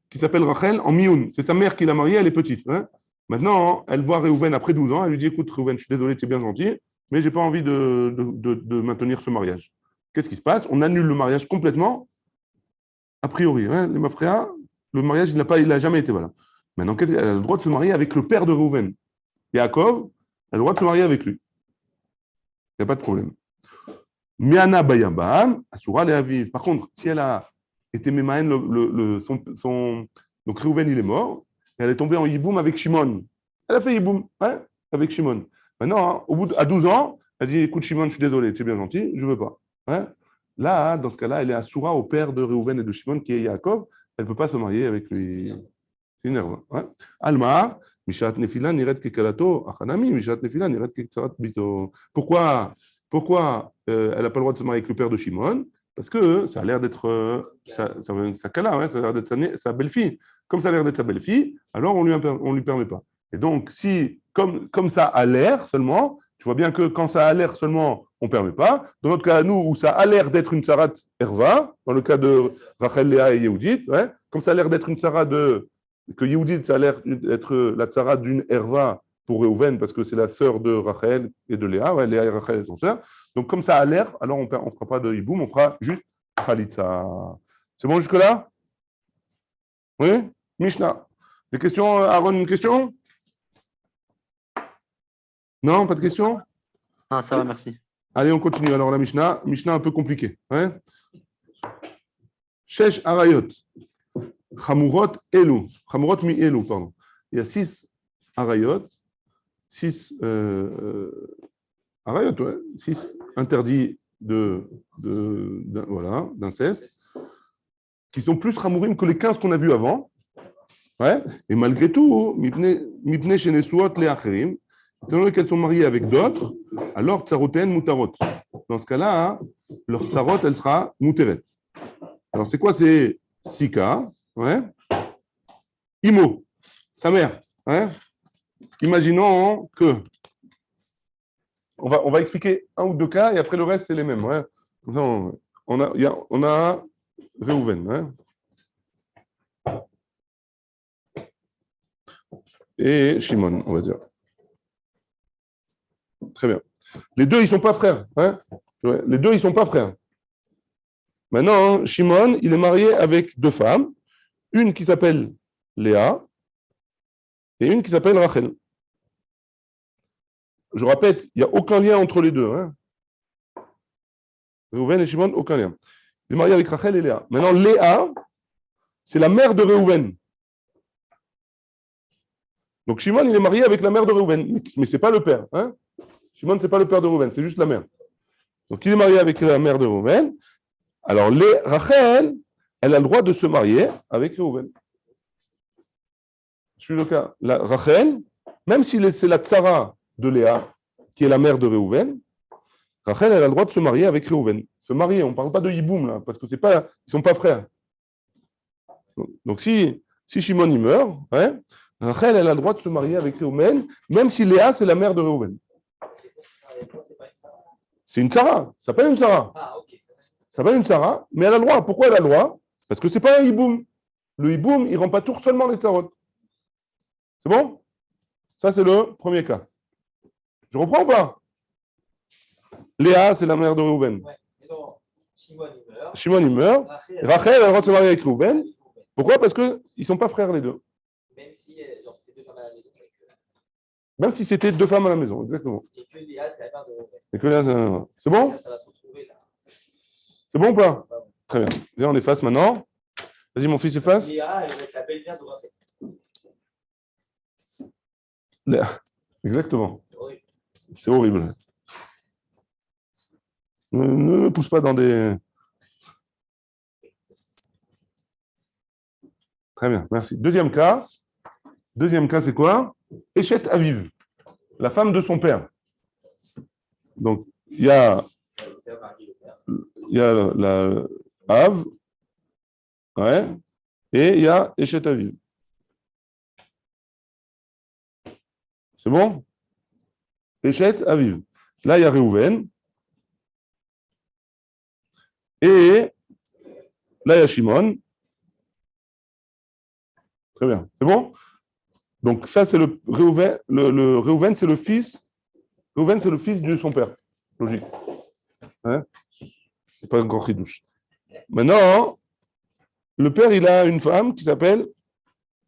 qui s'appelle Rachel en mioun. C'est sa mère qui l'a mariée, elle est petite. Hein. Maintenant, elle voit Réhouven après 12 ans, elle lui dit écoute Réhouven, je suis désolé, tu es bien gentil, mais je n'ai pas envie de maintenir ce mariage. Qu'est-ce qui se passe? On annule le mariage complètement. A priori, hein, les mafréas, le mariage, il n'a jamais été voilà. Maintenant, elle a le droit de se marier avec le père de Réhouven. Yaakov, elle a le droit de se marier avec lui. Il n'y a pas de problème. Miana Bayabam, Asura Leaviv. Par contre, si elle a été Mémaën, donc Réhouven, il est mort, et elle est tombée en Yiboum avec Shimon. Elle a fait Yiboum hein, avec Shimon. Maintenant, à 12 ans, elle dit écoute, Shimon, je suis désolé, tu es bien gentil, je ne veux pas. Hein. Là, dans ce cas-là, elle est Asura au père de Réhouven et de Shimon, qui est Yaakov. Elle ne peut pas se marier avec lui. C'est énervant. Ouais. Alma, Mishat Nefila niret kekalato, achanami, Mishat Nefila niret keksarat bito. Pourquoi elle n'a pas le droit de se marier avec le père de Shimon? Parce que ça a l'air d'être sa kala, hein, ça a l'air d'être sa belle-fille. Comme ça a l'air d'être sa belle-fille, alors on ne lui permet pas. Et donc, si, comme ça a l'air seulement, tu vois bien que quand ça a l'air seulement, on ne permet pas. Dans notre cas, nous, où ça a l'air d'être une Sarat Erva, dans le cas de Rachel, Léa et Yehudit, ouais, comme ça a l'air d'être une Sarat que Yehudit, ça a l'air d'être la Sarat d'une Erva pour Réhouven, parce que c'est la sœur de Rachel et de Léa. Ouais, Léa et Rachel sont sœurs. Donc, comme ça a l'air, alors on ne fera pas de Hiboum, on fera juste Khalitsa. C'est bon jusque-là? Oui? Mishnah. Des questions, Aaron, une question? Non, pas de questions? Ah, ça va, merci. Allez, on continue. Alors, la Mishnah un peu compliquée. Hein? Shesh Arayot. Chamurot Elu. Chamurot mi Elu, pardon. Il y a 6 Arayot. 6 arayot, ouais, 6 interdits voilà, d'inceste, qui sont plus ramourim que les 15 qu'on a vus avant. Ouais. Et malgré tout, mipne chez Nesuot les acherim, étant donné qu'elles sont mariées avec d'autres, alors tsaroten mutarot. Dans ce cas-là, hein, leur tsarot, elle sera muteret. Alors, c'est quoi ces 6 cas? Ouais. Imo, sa mère. Ouais. Imaginons que. On va expliquer un ou deux cas et après le reste, c'est les mêmes. Ouais. On a Réhouven. Ouais. Et Shimon, on va dire. Très bien. Les deux, ils ne sont pas frères. Hein. Les deux, ils ne sont pas frères. Maintenant, Shimon, il est marié avec 2 femmes. Une qui s'appelle Léa et une qui s'appelle Rachel. Je répète, il n'y a aucun lien entre les deux. Hein. Réhouven et Shimon, aucun lien. Il est marié avec Rachel et Léa. Maintenant, Léa, c'est la mère de Réhouven. Donc, Shimon, il est marié avec la mère de Réhouven. Mais ce n'est pas le père. Hein. Shimon, ce n'est pas le père de Réhouven, c'est juste la mère. Donc, il est marié avec la mère de Réhouven. Alors, Rachel, elle a le droit de se marier avec Réhouven. C'est le cas. Rachel, même si c'est la tsara de Léa, qui est la mère de Réhouven, Rachel, elle a le droit de se marier avec Réhouven. Se marier, on ne parle pas de Yiboum, là, parce que ils ne sont pas frères. Donc, si Shimon y meurt, hein, Rachel, elle a le droit de se marier avec Réhouven, même si Léa, c'est la mère de Réhouven. C'est une tsara, ça s'appelle une tsara. Ah, ok. Ça s'appelle une tsara, mais elle a le droit. Pourquoi elle a le droit? Parce que ce n'est pas un hiboum. Le hiboum, il ne rend pas tour seulement les tsarot. C'est bon? Ça, c'est le premier cas. Je reprends ou pas? Léa, c'est la mère de Réhouven. Ouais. Shimon, il meurt. Rachel, elle a le droit de se marier avec Réhouven. Pourquoi? Parce qu'ils ne sont pas frères, les deux. Même si c'était 2 femmes à la maison. Même si c'était 2 femmes à la maison, exactement. Et que Léa, c'est la mère de Réhouven. Et que Léa, c'est bon? Ça va se retrouver là. C'est bon ou pas? Très bien. Viens, on efface maintenant. Vas-y, mon fils, efface. Léa, elle va être la belle-mère de Rachel. Léa. Exactement. C'est horrible. C'est horrible. Ne me pousse pas dans des... Très bien, merci. Deuxième cas, c'est quoi? Échet Aviv, la femme de son père. Donc, il y a la Av, ouais, et il y a Échet Aviv. C'est bon? Échet Aviv. Là, il y a Réhouven. Et là, il y a Shimon. Très bien. C'est bon? Donc, ça, c'est le Réhouven. Le Réhouven, c'est le fils. Réhouven, c'est le fils de son père. Logique. Hein? C'est pas un grand chidouche. Maintenant, le père, il a une femme qui s'appelle,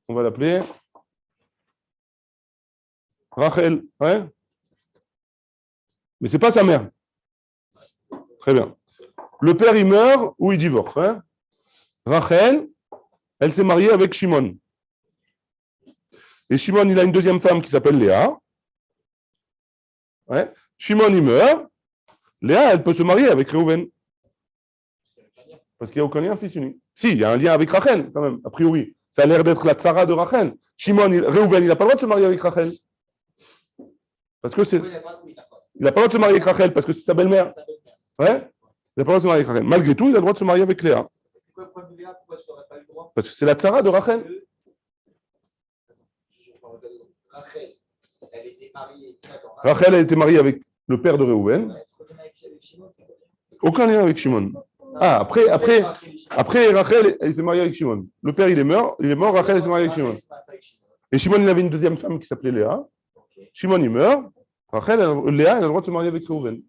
on va l'appeler Rachel. Ouais? Mais ce n'est pas sa mère. Très bien. Le père, il meurt ou il divorce. Hein? Rachel, elle s'est mariée avec Shimon. Et Shimon, il a une deuxième femme qui s'appelle Léa. Ouais. Shimon, il meurt. Léa, elle peut se marier avec Réhouven. Parce qu'il n'y a aucun lien fils unique. Si, il y a un lien avec Rachel, quand même, a priori. Ça a l'air d'être la tsara de Rachel. Shimon, Réhouven, il n'a pas le droit de se marier avec Rachel. Parce que c'est... Il n'a pas le droit de se marier avec Rachel parce que c'est sa belle-mère. Ouais. Il n'a pas le droit de se marier avec Rachel. Malgré tout, il a le droit de se marier avec Léa. C'est quoi le problème de Léa? Pourquoi je n'aurais pas eu le droit? Parce que c'est la tsara de Rachel. Rachel, elle était mariée. Rachel a été mariée avec le père de Réhouven. Aucun lien avec Shimon. Ah, après, Rachel, elle s'est mariée avec Shimon. Le père, il est mort, Rachel s'est mariée avec Shimon. Et Shimon, il avait une deuxième femme qui s'appelait Léa. Shimon, il meurt. Rachel, Léa, elle a le droit de se marier avec Réhouven.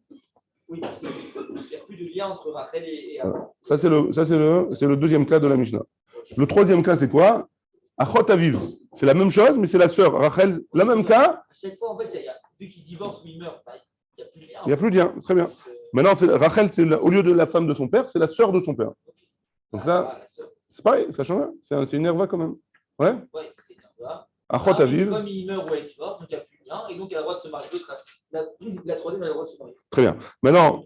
Oui, parce qu'il n'y a plus de lien entre Rachel et voilà. Ça, c'est le deuxième cas de la Mishnah. Le troisième cas, c'est quoi? Achot Aviv. C'est la même chose, mais c'est la sœur. Rachel, le même cas. À chaque fois, en fait, vu qu'il divorce ou il meurt, il n'y a plus de lien. Il n'y a plus de lien. Très bien. Maintenant, Rachel, au lieu de la femme de son père, c'est la sœur de son père. Donc là, c'est pareil, ça change. C'est une herva quand même. Ouais. Ouais, c'est une herva. Achot Aviv. Comme il meurt ou il divorce, donc il n'y a plus bien, et donc elle a le droit de se marier. La troisième, elle a le droit de se marier. Très bien. Maintenant,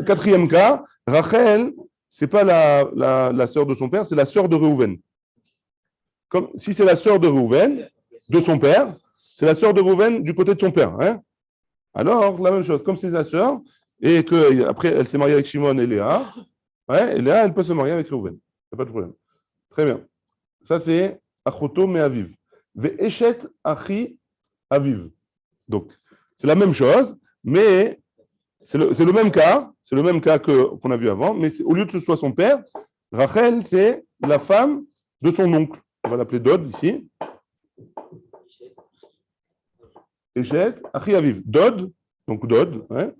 quatrième cas, Rachel, ce n'est pas la sœur de son père, c'est la sœur de Réhouven. Comme si c'est la sœur de Réhouven, de son père, c'est la sœur de Réhouven du côté de son père. Hein. Alors, la même chose, comme c'est sa sœur, et qu'après, elle s'est mariée avec Shimon et Léa, ouais, et Léa, elle peut se marier avec Réhouven. Il n'y a pas de problème. Très bien. Ça, c'est Achoto me Aviv. Ve'eshet achi Aviv. Donc, c'est la même chose, mais c'est le même cas. C'est le même cas qu'on a vu avant, mais au lieu que ce soit son père, Rachel, c'est la femme de son oncle. On va l'appeler Dod ici. Eshet achi Aviv. Dod, donc Dod, hein,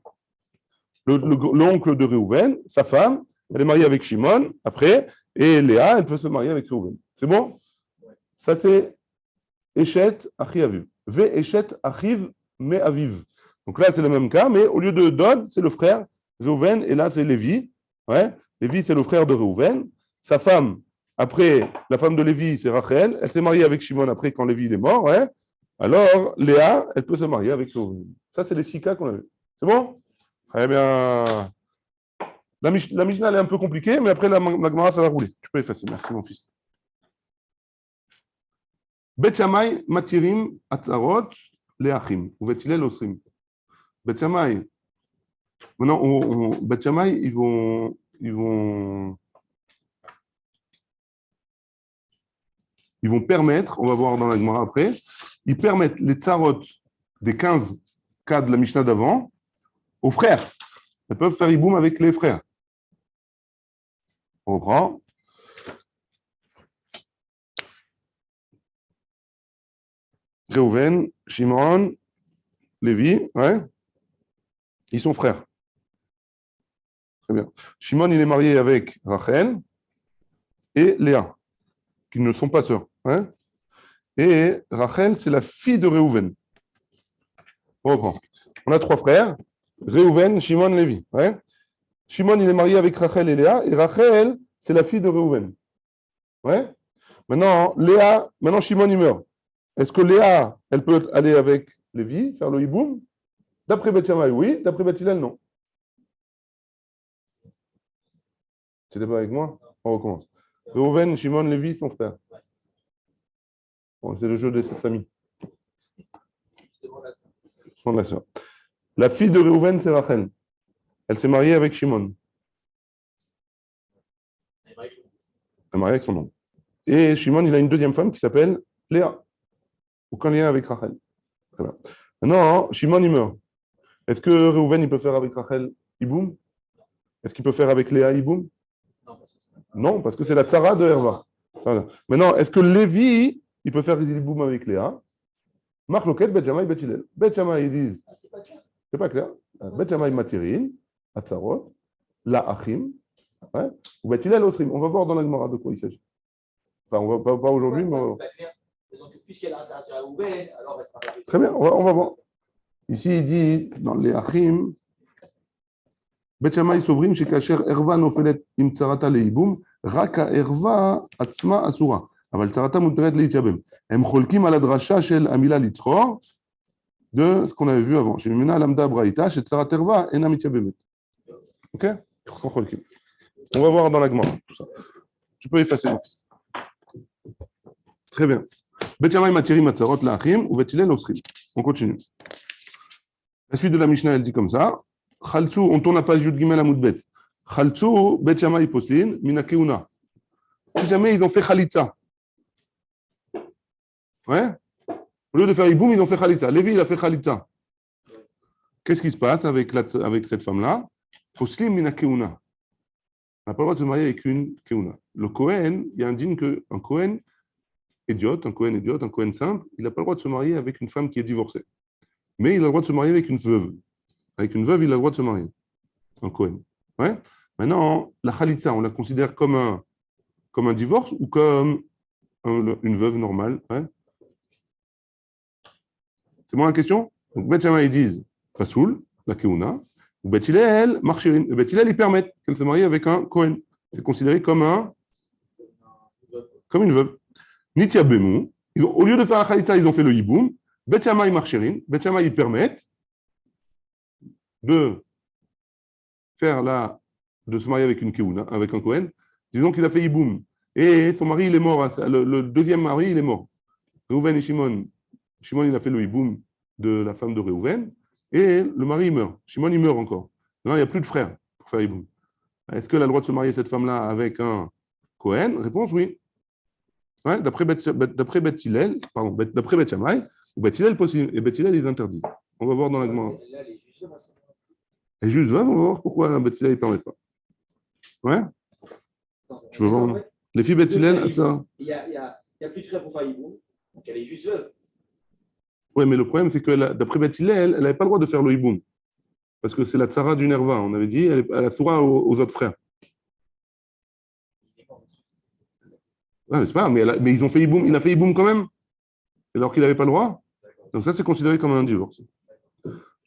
l'oncle de Réhouven, sa femme, elle est mariée avec Shimon, après, et Léa, elle peut se marier avec Réhouven. C'est bon? Ça, c'est Eshet achi Aviv. Ve'eshet achiv me Aviv. Donc là, c'est le même cas, mais au lieu de Dod, c'est le frère Réhouven, et là, c'est Lévi. Ouais. Lévi, c'est le frère de Réhouven. Sa femme, après, la femme de Lévi, c'est Rachel. Elle s'est mariée avec Shimon après, quand Lévi est mort. Ouais. Alors, Léa, elle peut se marier avec Réhouven. Ça, c'est les 6 cas qu'on a vus. C'est bon? Très bien. La Mishnah, elle est un peu compliquée, mais après, la Gemara, ça va rouler. Tu peux effacer. Merci, mon fils. Bet Shammai matirim atzarot leachim. Ou Bet Hillel osrim. Bet Shammai. Maintenant, Bet Shammai, ils vont permettre, on va voir dans la Gemara après, ils permettent les tzarot des 15 cas de la Mishnah d'avant aux frères. Ils peuvent faire iboum avec les frères. On reprend. Réhouven, Shimon, Lévi, ouais. Ils sont frères. Très bien. Shimon, il est marié avec Rachel et Léa, qui ne sont pas sœurs. Hein. Et Rachel, c'est la fille de Réhouven. On reprend. On a 3 frères, Réhouven, Shimon, Lévi. Ouais. Shimon, il est marié avec Rachel et Léa, et Rachel, c'est la fille de Réhouven. Ouais. Maintenant, Shimon, il meurt. Est-ce que Léa, elle peut aller avec Lévi, faire le hiboum? D'après Bet Shammai, oui. D'après Bet Hillel, non. Tu n'es pas avec moi? On recommence. Réhouven, Shimon, Lévi sont frères. Bon, c'est le jeu de cette famille. La fille de Réhouven, c'est Rachel. Elle s'est mariée avec Shimon. Elle est mariée avec son nom. Et Shimon, il a une deuxième femme qui s'appelle Léa. Aucun lien avec Rachel. Maintenant, Shimon, il meurt. Est-ce que Réhouven, il peut faire avec Rachel Iboum? Est-ce qu'il peut faire avec Léa Iboum? Non, parce que c'est la tzara de Herva. Maintenant, est-ce que Lévi, il peut faire Iboum avec Léa? Marloket, Bet Shammai, Bet Hillel. Bet Shammai, ils disent. C'est pas clair. Bet Shammai matirin, atzarot, la achim, ou Bet Hillel osrim. On va voir dans la Gemara de quoi il s'agit. Enfin, on va pas aujourd'hui, mais. Donc, puisqu'elle a interdit à Réhouven, alors elle sera. Très bien, on va voir. Ici, il dit, dans les Achim, Bet Shammai sovrim shekasher erva nofelet im tzarata leiboum, raka erva atzma asura. אבל צרתה מותרת להתייבם. הם חולקים על הדרשה של המילה לצחור, de ce qu'on avait vu avant. שממנה למדה ברייתא שצרת ערווה אינה מתייבמת. Ok? On va voir dans la Gemara tout ça. Tu peux effacer mon fils. Très bien. Bet Shammai matirim atzarot laachim ou Bet Hillel osrim. On continue. La suite de la Mishnah, elle dit comme ça. Chaltzu, on tourne la page Yud Gimel Amud Bet. Chaltzu, Bet Shammai poslin, mina keuna. Si jamais ils ont fait chalitza. Ouais? Au lieu de faire iboum, ils ont fait chalitza. Lévi, il a fait chalitza. Qu'est-ce qui se passe avec cette femme-là? Poslin, mina keuna. On n'a pas le droit de se marier avec une keuna. Le Kohen, il y a un digne qu'un Kohen idiote, un Kohen simple, il n'a pas le droit de se marier avec une femme qui est divorcée. Mais il a le droit de se marier avec une veuve. Avec une veuve, il a le droit de se marier. Un Kohen. Ouais? Maintenant, la khalitza, on la considère comme un divorce ou comme une veuve normale? Ouais? C'est bon la question? Donc, Bet Shammai, ils disent Pasoul, la keuna, ou Bet Hillel, marchirin. Bet Hillel, ils permettent qu'elle se marie avec un Kohen. C'est considéré comme une veuve. Nitia Bemou, au lieu de faire la khalitza, ils ont fait le hiboum. Bet Shammai marcherin, Bet Shammai ils permettent de de se marier avec une Keuna, avec un Kohen. Disons qu'il a fait Iboum. Et son mari, il est mort. Le deuxième mari, il est mort. Reuven et Shimon. Shimon, il a fait le Iboum de la femme de Reuven. Et le mari, il meurt. Shimon, il meurt encore. Non, il n'y a plus de frère pour faire Iboum. Est-ce qu'elle a le droit de se marier, cette femme-là, avec un Kohen? Réponse, oui. Ouais, d'après Bet Hillel, pardon, d'après Bet Shammai, Bet Hillel possible. Et Bet Hillel, ils interdisent. On va voir dans la Gemara. Là, les juges, Et juste, on va voir pourquoi Bet Hillel ne permet pas. Ouais? Tu veux voir? Les filles Bet Hillel, ça. Il n'y a plus de frères pour faire Iboum. Donc elle est juste veuve. Oui, mais le problème, c'est que d'après Bet Hillel, elle n'avait pas le droit de faire le hiboum. Parce que c'est la tsara du Nerva. On avait dit, elle a soura aux autres frères. Ouais, mais c'est pas, mais ils ont fait hiboum. Il a fait hiboum quand même, alors qu'il n'avait pas le droit. Donc ça, c'est considéré comme un divorce.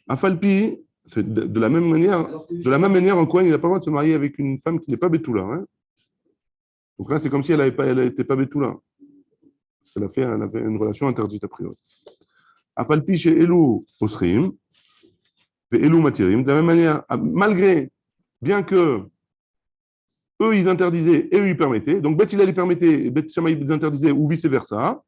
Afalpi, c'est de la même manière, un Kohen, il n'a pas le droit de se marier avec une femme qui n'est pas Betula. Hein. Donc là, c'est comme si elle n'était pas Betula. Elle avait une relation interdite a priori. Afalpi chez Elou Osrim, et Elou Matirim, de la même manière, bien que eux, ils interdisaient et eux, ils permettaient, donc Bet Hillel, ils permettaient, et Bet Shammai, ils interdisaient, ou vice-versa,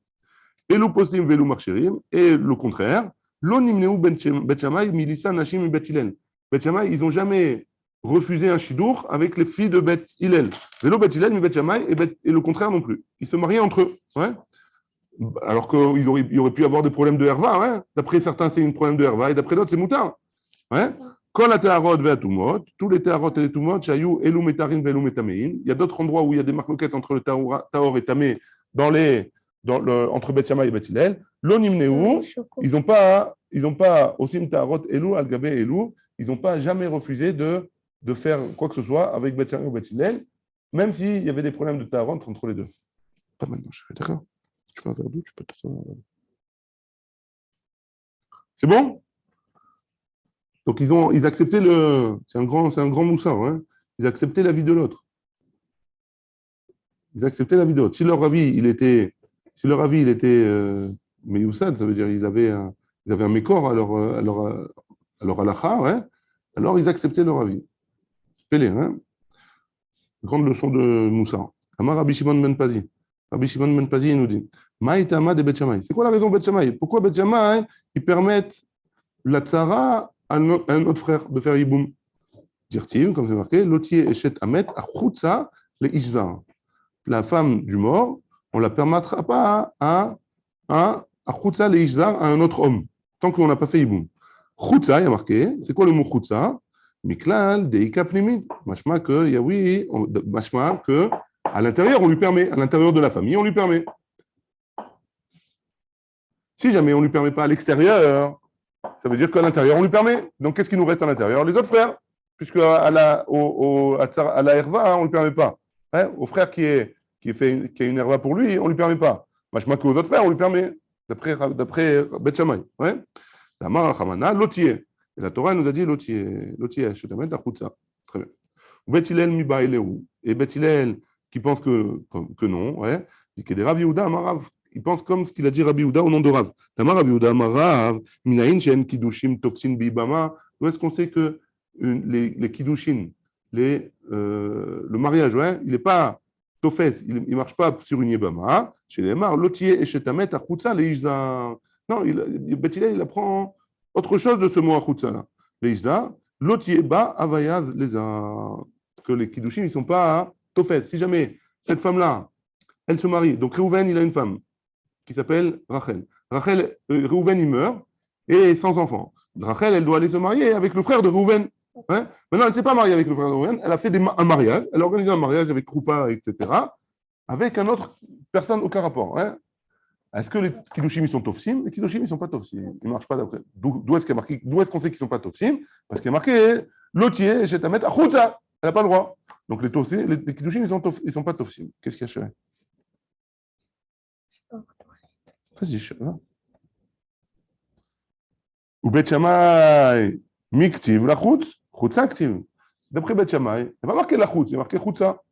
Elou Postim, Elou Marcherim, et le contraire, L'onimneu Bet Shammai, Milissa, Nashim et Bet Hillel. Bet Shammai, ils n'ont jamais refusé un shidour avec les filles de Bet Hillel. Vélo Bet Hillel, mais Bet Shammai, et le contraire non plus. Ils se mariaient entre eux. Ouais. Alors qu'il y aurait pu avoir des problèmes de herva. Ouais. D'après certains, c'est un problème de herva, et d'après d'autres, c'est moutar. Ouais. Quand la Teharot ve'atumot, tous les Teharot et les Tumot, Chayou, Elou Metarin, Velou Metamein. Il y a d'autres endroits où il y a des marloquettes entre le Tahor et Tamé entre Bet Shammai et Bet Hillel. L'onimneu, ils n'ont pas, Osim Taharot Elou, Al-Gabé Elou, ils n'ont pas jamais refusé de faire quoi que ce soit avec Bet Shammai ou Bet Hillel, même s'il y avait des problèmes de Taharot entre les deux. Pas maintenant, je suis d'accord. Tu fais un verre d'eau, tu peux te faire. C'est bon? Donc ils acceptaient c'est un grand moussard, hein. Ils acceptaient la vie de l'autre. Si leur avis il était Meyoussad, ça veut dire ils avaient un mécor à leur halakha, ouais, alors ils acceptaient leur avis. Pélé, hein. Grande leçon de Moussa. Amar Rabbi Shimon ben Pazi. Rabbi Shimon ben Pazi, il nous dit Maïtama de Bet Shammai. C'est quoi la raison de Bet Shammai? Pourquoi Bet Shammai, ils permettent la tsara à un autre frère de faire Yiboum? Dirtiv, comme c'est marqué, Lotier Eshet Amet, Achutsa, les Ishzar. La femme du mort, on ne la permettra pas à Achutsa, les Ishzar, à un autre homme, tant qu'on n'a pas fait Yiboum. Chutsa, il y a marqué, c'est quoi le mot Chutsa? Miklal, Deika Pnimit. Mashma que, Yaoui, mashma que, à l'intérieur, on lui permet, à l'intérieur de la famille, on lui permet. Si jamais on ne lui permet pas à l'extérieur, ça veut dire qu'à l'intérieur, on lui permet. Donc, qu'est-ce qui nous reste à l'intérieur? Les autres frères. Puisque à la herva, on ne lui permet pas. Hein? Au frère qui a une herva pour lui, on ne lui permet pas. Machma qu'aux autres frères, on lui permet. D'après Bet Shammai. Ouais? Lotier. Et la Torah nous a dit Lotier, je te mets la chutza. Très bien. Bet Hillel miba eleu. Et Bet Hillel qui pense que non, ouais, dit que des Rabbi Yehuda Amarav. Il pense comme ce qu'il a dit Rabbi Yehuda au nom de Rav. Tamar Rabbi Yehuda Amarav, minayin shen kidushim tofsin bibama. Où est-ce qu'on sait que les kiddushin, le mariage, ouais, il n'est pas tofes, il ne marche pas sur une yébama. Chez les mar, lotier et shetamet achutza les ishda. Non, Bet Hillel, il apprend autre chose de ce mot achutza là. Les ishda, lotier ba avayaz les a. Que les kiddushin, ils ne sont pas tofes. Si jamais cette femme-là, elle se marie, donc Reuven, il a une femme qui s'appelle Rachel. Reuven, il meurt et sans enfant. Rachel, elle doit aller se marier avec le frère de Reuven. Hein? Maintenant, elle ne s'est pas mariée avec le frère de Reuven, elle a fait un mariage, elle a organisé un mariage avec Kroupa, etc., avec une autre personne, aucun rapport. Hein? Est-ce que les Kiddushim, ils sont tofsim? Les Kiddushim, ils ne sont pas tofsim. Ils ne marchent pas d'après. D'où est-ce qu'on sait qu'ils ne sont pas tofsim? Parce qu'il y a marqué Lotier, Shetamet, Achutza. Elle n'a pas le droit. Donc les Kiddushim, ils ne sont pas tofsim. Qu'est-ce qu'il y a chez eux? Vas-y, je là. Ou Bet Shammai, Miktiv, la chutz, chutza active. D'après Bet Shammai, il n'a pas marqué la chutz, il a marqué chutza.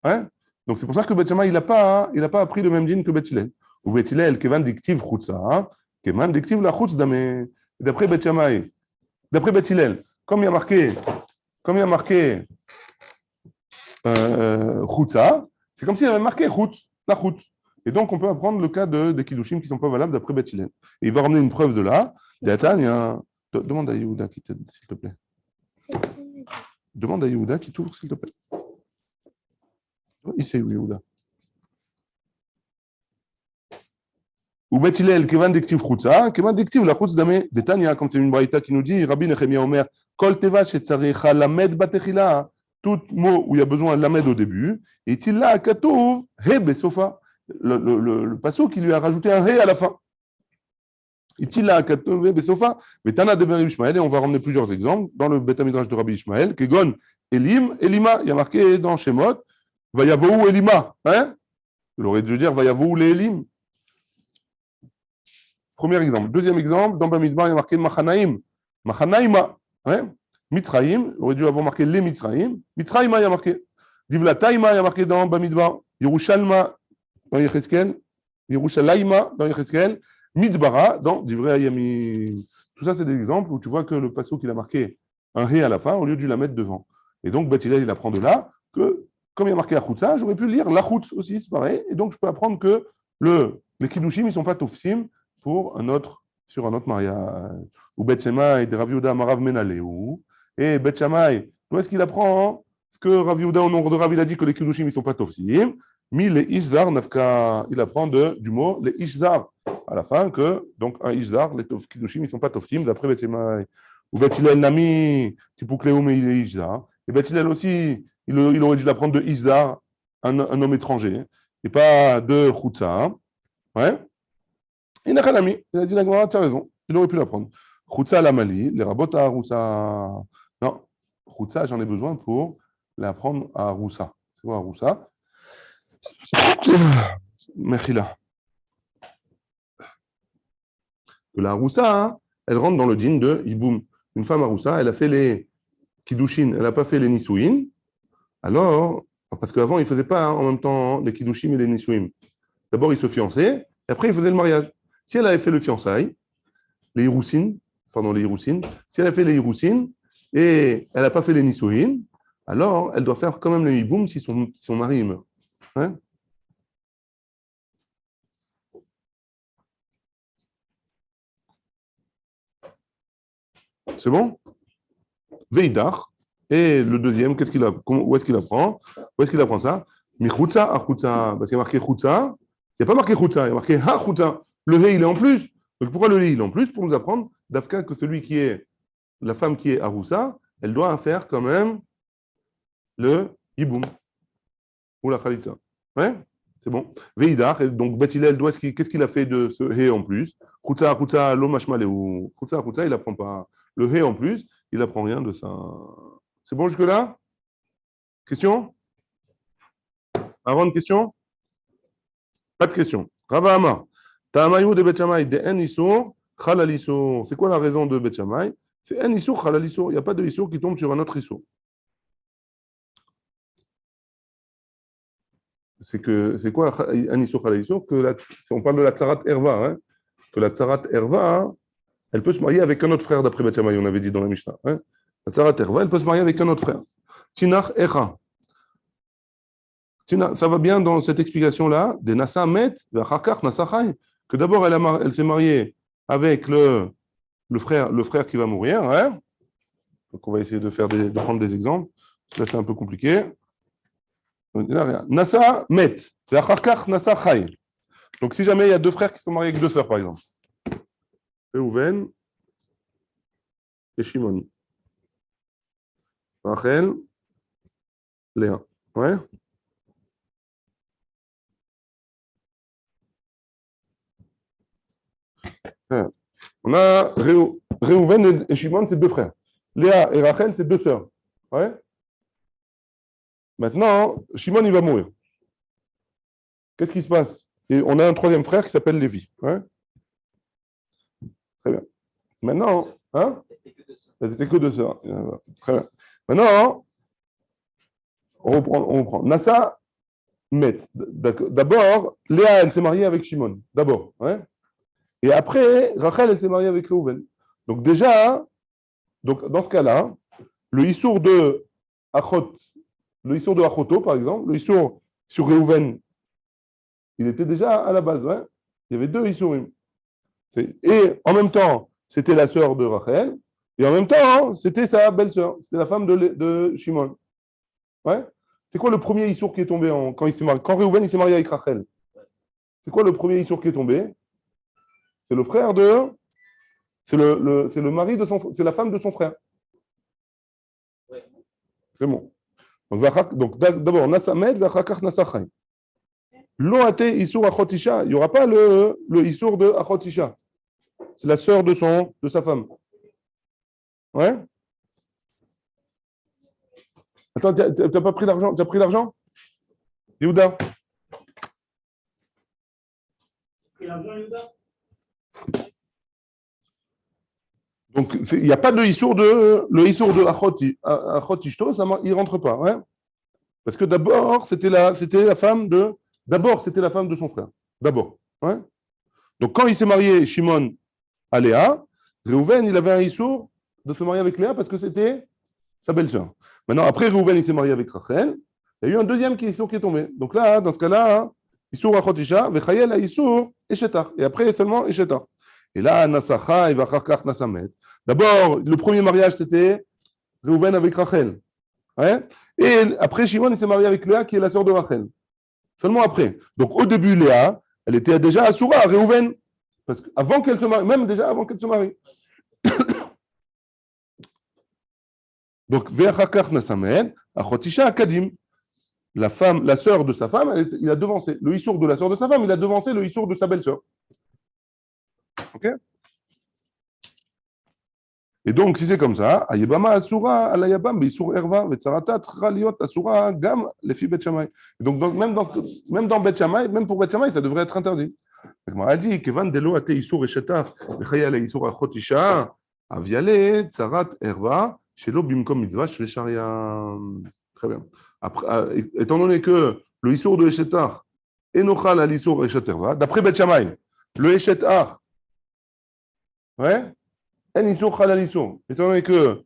Hein? Donc c'est pour ça que Bet Shammai, il n'a pas appris le même dîne que Bet Hillel. Ou Bet Hillel, Kevan dictive chutza, Keman dictive la chutz damé. D'après Bet Shammai, d'après Bet Hillel, comme il y a marqué chutza, c'est comme s'il y avait marqué chutz, la chutz. Et donc, on peut apprendre le cas des kiddushim qui ne sont pas valables d'après Bet Hillel. Et il va ramener une preuve de là. D'Atan, il y a un... Demande à Yehuda qui t'aide, s'il te plaît. Demande à Yehuda qui t'ouvre, s'il te plaît. Il sait où Yehuda. Ou Bet Hillel, Kevan dictive chutza, Kevan dictive la chutz damé. D'Etania, comme c'est une braïta qui nous dit, Rabbi Nechemia Omer, Kol teva shetzaricha lamed batechila, tout mot où il y a besoin de lamed au début, et il a katouv he besofa, le passo qui lui a rajouté un he à la fin. Il a katouv he besofa, mais Tana de Rabbi Ishmael, et on va ramener plusieurs exemples dans le Beth Midrash de Rabbi Ishmael, Kegon Elim, Elima, il y a marqué dans Shemot, Vayavou Elima, hein? Il aurait dû dire Vayavou les Elim. Premier exemple. Deuxième exemple, dans Bamidbar, il y a marqué Machanaim. Machanaïma. Hein? Mitzraïm, il aurait dû avoir marqué les Mitzraïm. Mitzraïma, il y a marqué. Divlataïma, il y a marqué dans Bamidbar. Yerushalma, dans Yecheskel. Yerushalayma, dans Yecheskel. Midbara, dans Divrei Ayamim. Tout ça, c'est des exemples où tu vois que le passage qu'il a marqué un hé à la fin, au lieu de la mettre devant. Et donc, Beth Hillel, il apprend de là que, comme il y a marqué Achutza, j'aurais pu lire l'Achutz aussi, c'est pareil. Et donc, je peux apprendre que les Kiddushim, ils ne sont pas Tofsim sur un autre mariage. Ou Bet Shammai de Rav Yehuda Marav Menaleu. Et Bet Shammai, où est-ce qu'il apprend que Rav Yehuda, au nom de Rav, il a dit que les Kiddushim, ils ne sont pas Tofsim. Mais les Ishzar, il apprend du mot les Ishzar. À la fin, que, donc, un Ishzar, les Kiddushim, ils ne sont pas Tofsim, d'après Bet Shammai. Ou Bet Hillel Nami, Tipoukleu, mais il est Ishzar. Et Bet Hillel aussi, il aurait dû l'apprendre de Ishzar, un homme étranger, et pas de Chutza. Ouais. Il a dit la Gemara, tu as raison, il aurait pu l'apprendre. Chutza la Mali, les rabots à Roussa. Non, Chutza, j'en ai besoin pour l'apprendre à Roussa. C'est quoi à Roussa? Mechila. La Roussa, hein, elle rentre dans le dîn de Iboum. Une femme à Roussa, elle a fait les Kiddushin, elle n'a pas fait les Nisouin. Alors, parce qu'avant, il ne faisait pas en même temps les Kiddushim et les Nisouim. D'abord, il se fiançait, et après, il faisait le mariage. Si elle avait fait le fiançailles, les Hiroussines, si elle a fait les Hiroussines et elle n'a pas fait les Nisouin, alors elle doit faire quand même le Hiboum si son mari meurt. Hein? C'est bon? Veidar. Et le deuxième, où est-ce qu'il apprend? Où est-ce qu'il apprend ça? Michutza à Chutza. Parce qu'il y a marqué Chutza. Il n'y a pas marqué Chutza, il y a marqué Ha Chutza. Le He, il est en plus. Donc pourquoi le He, il est en plus? Pour nous apprendre, d'Afka, que la femme qui est à Roussa, elle doit faire quand même le Hiboum. Ou la Khalita. Ouais? C'est bon. Veidar. Donc Beth Hillel, qu'est-ce qu'il a fait de ce He en plus? Chutza, l'omashmaleu. Chutza, il n'apprend pas. Le He en plus, il n'apprend rien de ça. C'est bon jusque-là? Question? Avant une question? Pas de question. Rava Amar. Ta'amayu de Bet Shammai de en isur, chalal isur. C'est quoi la raison de Bet Shammai? C'est en isur, chalal isur. Il n'y a pas de isur qui tombe sur un autre isur. C'est quoi un isur, chalal isur? On parle de la tsarat erva. Hein? Que la tsarat erva, elle peut se marier avec un autre frère d'après Bet Shammai, on avait dit dans la Mishnah. Hein? La tsarat erva, elle peut se marier avec un autre frère. Tinach echa. Ça va bien dans cette explication-là, des Nasa Met, que d'abord elle s'est mariée avec le frère qui va mourir. Hein? Donc on va essayer de prendre des exemples. Là, c'est un peu compliqué. Nasa Met, Nasa Chai. Donc si jamais il y a deux frères qui sont mariés avec deux sœurs, par exemple, Reuven et Shimon, Rachel, Léa. Ouais? On a Reuven et Shimon, c'est deux frères. Léa et Rachel, c'est deux sœurs. Ouais? Maintenant, Shimon, il va mourir. Qu'est-ce qui se passe? Et on a un troisième frère qui s'appelle Lévi. Ouais? Très bien. Maintenant, hein? C'était que deux sœurs. Très bien. Maintenant, on reprend. Nassa met. D'abord, Léa, elle s'est mariée avec Shimon. D'abord. Ouais? Et après, Rachel, elle s'est mariée avec Réhouven. Donc déjà, donc dans ce cas-là, le Issour de Achot, le Issour de Achoto, par exemple, le Issour sur Réhouven, il était déjà à la base. Ouais. Il y avait deux Issourim. Et en même temps, c'était la sœur de Rachel, et en même temps, c'était sa belle-sœur, c'était la femme de Shimon. Ouais. C'est quoi le premier Issour qui est tombé quand il s'est marié? Quand Réhouven il s'est marié avec Rachel, c'est quoi le premier Issour qui est tombé? C'est le frère de. C'est le mari de son. C'est la femme de son frère. Ouais. C'est bon. Donc d'abord, Nasamed, Vachakach Nasachai. Lo ate Issour Achotisha. Il n'y aura pas le Issour de Achotisha. C'est la sœur de sa femme. Ouais. Attends, t'as pas pris l'argent? Tu as pris l'argent? Yehuda? Pris l'argent, Yehuda? Donc, il n'y a pas de Issour de Achot Ishto, il ne rentre pas. Ouais. Parce que d'abord, c'était la femme de. D'abord, c'était la femme de son frère. D'abord. Ouais. Donc, quand il s'est marié, Shimon, à Léa, Réhouven, il avait un Issour de se marier avec Léa parce que c'était sa belle-sœur. Maintenant, après Réhouven, il s'est marié avec Rachel. Il y a eu un deuxième Issour qui est tombé. Donc là, dans ce cas-là, Issour Achot Isha, Vechayel a Issour Eshetar. Et après, seulement Eshetar. Et là, Nasacha, il va Chakach Nasamet. D'abord, le premier mariage, c'était Réhouven avec Rachel. Ouais. Et après, Shimon, il s'est marié avec Léa, qui est la sœur de Rachel. Seulement après. Donc, au début, Léa, elle était déjà Assoura à Réhouven. Parce qu'avant qu'elle se marie, même déjà avant qu'elle se marie. Donc, Ve'achakach Nasamet, Achotisha Akadim. La femme, la sœur de sa femme, il a devancé. Le Issour de la sœur de sa femme, il a devancé le Issour de sa belle-sœur. Ok? Et donc, si c'est comme ça, Ayebama Asura, Alayabam, Issour Erva, Vetsarata, Traliot, Asura, Gam, les filles Bet Shammai. Donc, même dans Bet Shammai, même pour Bet Shammai, ça devrait être interdit. Elle dit, Kevan Delo Ate Issour Eshetar, Vechayal Issour Achotisha, Aviale, Tsarat Erva, Shelo Bimkom Mitzvah, Shvesharia. Très bien. Après, étant donné que le Issour de Eshetar, Enochal al Issour Esheterva, d'après Bet Shammai, le Eshetar, ouais, En Issour Chalal Issour. Étant donné que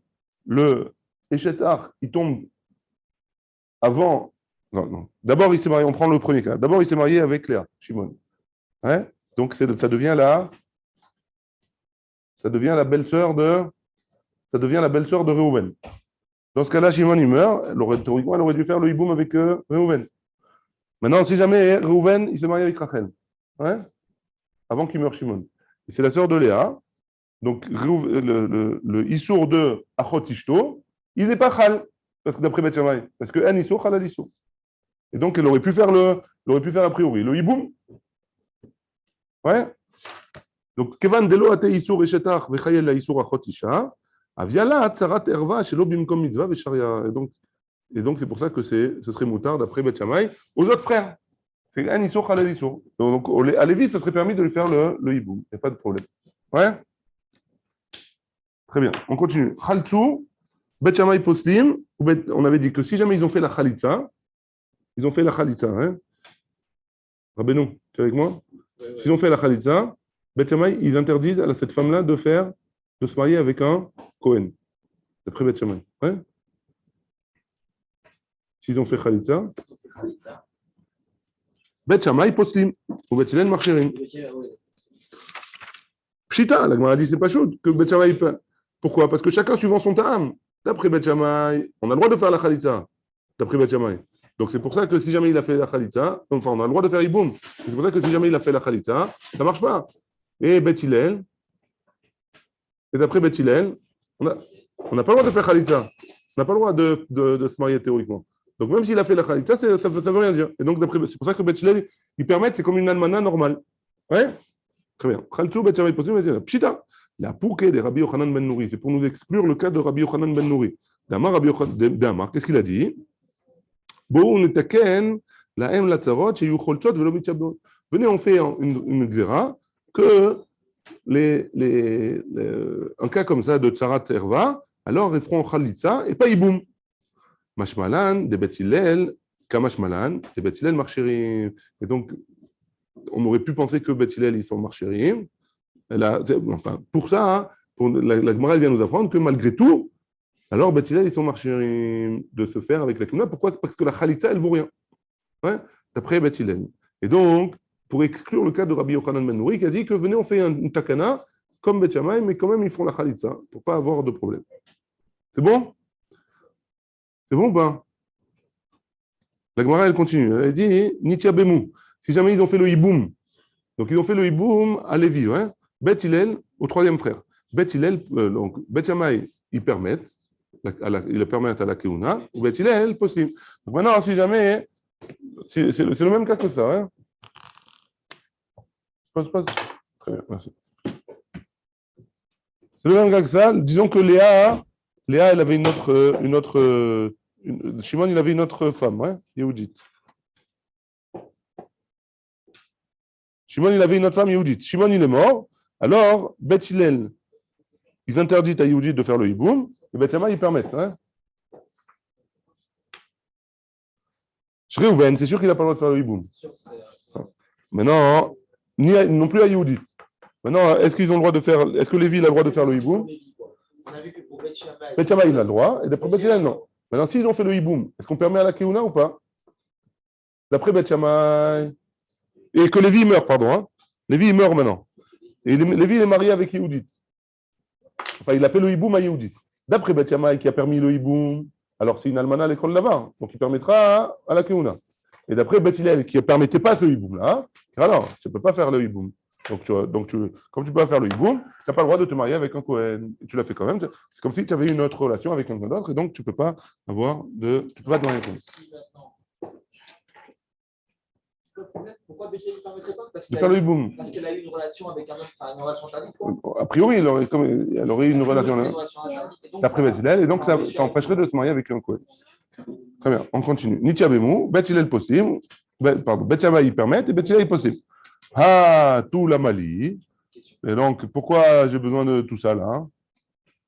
le Eshetar, il tombe avant. Non, non. D'abord, il s'est marié, on prend le premier cas. D'abord, il s'est marié avec Léa, Shimon. Hein? Donc, ça devient la belle-sœur de Réhouven. Dans ce cas-là, Shimon, il meurt. Théoriquement, elle aurait dû faire le hiboum avec Réhouven. Maintenant, si jamais Réhouven, il s'est marié avec Rachel. Ouais? Avant qu'il meure Shimon. Et c'est la sœur de Léa. Donc, le Issour de Achot Ishto, il n'est pas Chal, parce que d'après Bet Shammai, parce que En Issour, Chal al Issour. Et donc, elle aurait pu faire a priori le hiboum. Ouais. Donc, Kevan Delo Ate Issour Eshetar, Vechayel la Issour Achot Isha, Aviala Tsarat Erva, Shelo Bimkom Mitzvah, Vesharia. Et donc, c'est pour ça que ce serait moutard d'après Bet Shammai aux autres frères. C'est En Issour, Chal al Issour. Donc, à Lévi, ça serait permis de lui faire le hiboum. Il n'y a pas de problème. Ouais. Très bien, on continue. Khaltsu, Bet Shammai Poslim, on avait dit que si jamais ils ont fait la Khalitza, hein. Rabbeinu, tu es avec moi? Ouais. S'ils ont fait la Khalitza, Bet Shammai, ils interdisent à cette femme-là de se marier avec un Kohen. D'après Bet Shammai. Ouais. S'ils ont fait Khalitza, Bet Shammai Poslim, ou Bet Hillel Marcherim. Pshita, la Gemara dit c'est pas chaud que Bet Shammai peut. Pourquoi? Parce que chacun suivant son ta'am. D'après Bet Shammai, on a le droit de faire la Khalitza. D'après Bet Shammai. Donc c'est pour ça que si jamais il a fait la Khalitza, enfin on a le droit de faire Iboum. C'est pour ça que si jamais il a fait la Khalitza, ça ne marche pas. Et Bet Hillel, et d'après Bet Hillel, on n'a pas le droit de faire Khalitza. On n'a pas le droit de se marier théoriquement. Donc même s'il a fait la Khalitza, ça ne veut rien dire. Et donc c'est pour ça que Bet Hillel, ils permettent, c'est comme une almana normale. Ouais? Très bien. Khaltou Bet Shammai possible, Pshita. La pourquée des Rabbi Yochanan ben Nouri, c'est pour nous exclure le cas de Rabbi Yochanan ben Nouri. Damar, qu'est-ce qu'il a dit? Venez, on fait une xéra que un cas comme ça de tsarat erva, alors ils feront khalitza et pas iboum. Mashmalan, de Bet Hillel, kamashmalan, de Bet Hillel marchérim. Et donc, on aurait pu penser que Bet Hillel, ils sont marchérim. Enfin, pour ça, hein, la Gemara vient nous apprendre que malgré tout, alors Beth Hillel, ils sont marchés de se faire avec la Kimouna. Pourquoi? Parce que la Khalitza, elle vaut rien. Ouais, d'après Beth Hillel. Et donc, pour exclure le cas de Rabbi Yochanan Ben Nouri, qui a dit que venez, on fait une takana comme Beth Shammai, mais quand même, ils font la Khalitza pour ne pas avoir de problème. C'est bon? C'est bon ou pas? La Gemara, elle continue. Elle dit Nitia Bemou. Si jamais ils ont fait le hiboum, donc ils ont fait le hiboum à Lévi, hein? Beth Hillel au troisième frère. Beth Hillel, donc Beth Shammai, ils permettent, ils permettent à la Keuna, ou Beth Hillel, possible. Donc maintenant, si jamais, c'est le même cas que ça, hein? Passe. Très bien, merci. C'est le même cas que ça. Disons que Léa, elle avait Shimon, il avait une autre femme, hein, Yehudit. Shimon, il avait une autre femme, Yehudit. Shimon, il est mort. Alors, Beth Hillel, ils interdisent à Yehudit de faire le hiboum, et Beth Shammai, ils permettent. Hein. Shreuven, c'est sûr qu'il n'a pas le droit de faire le hiboum. Maintenant, non plus à Yehudit. Maintenant, est-ce qu'ils ont le droit de faire, est-ce que Lévi a le droit de faire le hiboum? On a vu que pour Beth Shammai, il a le droit, et d'après Beth Hillel, non. Maintenant, s'ils ont fait le hiboum, est-ce qu'on permet à la Keuna ou pas? D'après Beth Shammai. Et que Lévi meurt, pardon. Hein. Lévi, il meurt maintenant. Et Lévi, il est marié avec Yehudit. Enfin, il a fait le hiboum à Yehudit. D'après Beth Shammai, qui a permis le hiboum, alors c'est une almana à l'école là-bas. Donc, il permettra à la Keuna. Et d'après Beth Hillel, qui ne permettait pas ce hiboum-là, alors, tu ne peux pas faire le hiboum. Donc, comme tu ne peux pas faire le hiboum, tu n'as pas le droit de te marier avec un Kohen. Tu l'as fait quand même. C'est comme si tu avais une autre relation avec quelqu'un d'autre, et donc tu ne peux pas te marier avec lui. Pourquoi Beth Hillel ne permettrait pas? De faire le hiboum. Parce qu'elle a eu une relation avec un homme, enfin une relation interdite, quoi. A priori, elle aurait eu une relation d'après Beth Hillel, et donc ça empêcherait de se marier avec un Kohen. Très bien, on continue. Nitia Bemou, Beth Hillel possible, Beth Shammai ils permettent, et Beth Hillel possible. Ah, tout la Mali. Et donc, pourquoi j'ai besoin de tout ça là?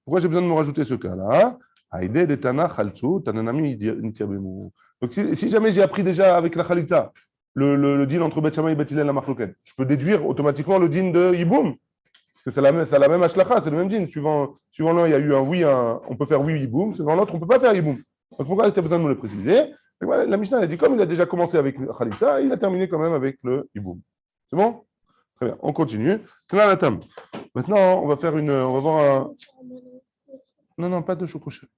Pourquoi j'ai besoin de me rajouter ce cas-là? Aïdé de Tana Khaltsu, Tananami Nitia Bemou. Donc, si jamais j'ai appris déjà avec la Khalitza le din entre Beth Shammai et Beth Hillel la Marloquette, je peux déduire automatiquement le din de Yiboum. Parce que c'est la même ashlacha, c'est le même din. Suivant l'un, il y a eu un oui, on peut faire oui Yiboum. Suivant l'autre, on ne peut pas faire Yiboum. Donc, pourquoi tu as besoin de me le préciser? Voilà, la Mishnah a dit, comme il a déjà commencé avec la Khalitza, il a terminé quand même avec le Yiboum. C'est bon? Très bien, on continue. Tnanatam. Maintenant, on va voir un. Non, pas de chocolat.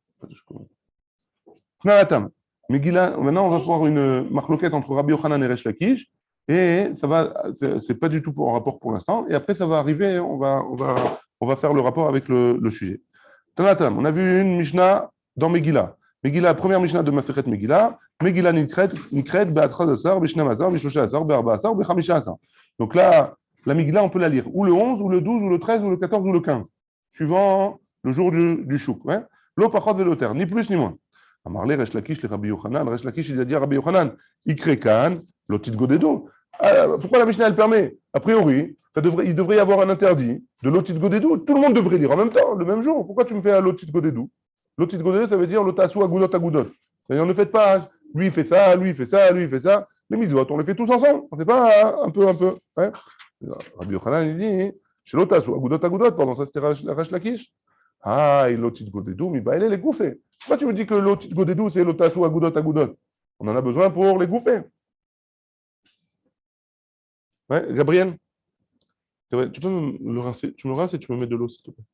Tnanatam. Megillah, maintenant, on va voir une marloquette entre Rabbi Yochanan et Resh Lakish. Et ça va, c'est pas du tout en rapport pour l'instant. Et après, ça va arriver, on va faire le rapport avec le sujet. Tanatam, on a vu une Mishnah dans Megillah. Megillah, première Mishnah de Masechet Megillah. Megillah Nikret, Be'atra Asar, Be'Shnam Asar, Be'Shlosha Asar, Be'Arba Asar, Be'Chamisha Asar. Donc là, la Megillah, on peut la lire ou le 11, ou le 12, ou le 13, ou le 14, ou le 15, suivant le jour du chouk. Hein? Lo pachot veloter, ni plus ni moins. Amarle Resh Lakish le Rabbi Yochanan. Resh Lakish, il a dit à Rabbi Yochanan, Ikre Kan, Lotit Godedo. Pourquoi la Mishnah, elle permet? A priori, il devrait y avoir un interdit de Lotit Godedou. Tout le monde devrait lire en même temps, le même jour. Pourquoi tu me fais un Lotit Godedou? Lotit Godedou, ça veut dire Lotasu Agudot Agudot. C'est-à-dire, on ne fait pas, lui il fait ça, lui il fait ça, lui il fait ça. Les mitzvot, on les fait tous ensemble. On ne fait pas un peu. Hein? Rabbi Yochanan, il dit, chez Lotasu Agudot Agudot, pardon, ça c'était Resh Lakish. Ah, il Lotit Godedou, mais bah, il est les gouffés. Pourquoi tu me dis que Lotit Godedou, c'est Lotasu Agudot Agudot? On en a besoin pour les gouffés. Ouais, Gabriel, tu peux me le rincer? Tu me rinces et tu me mets de l'eau, s'il te plaît.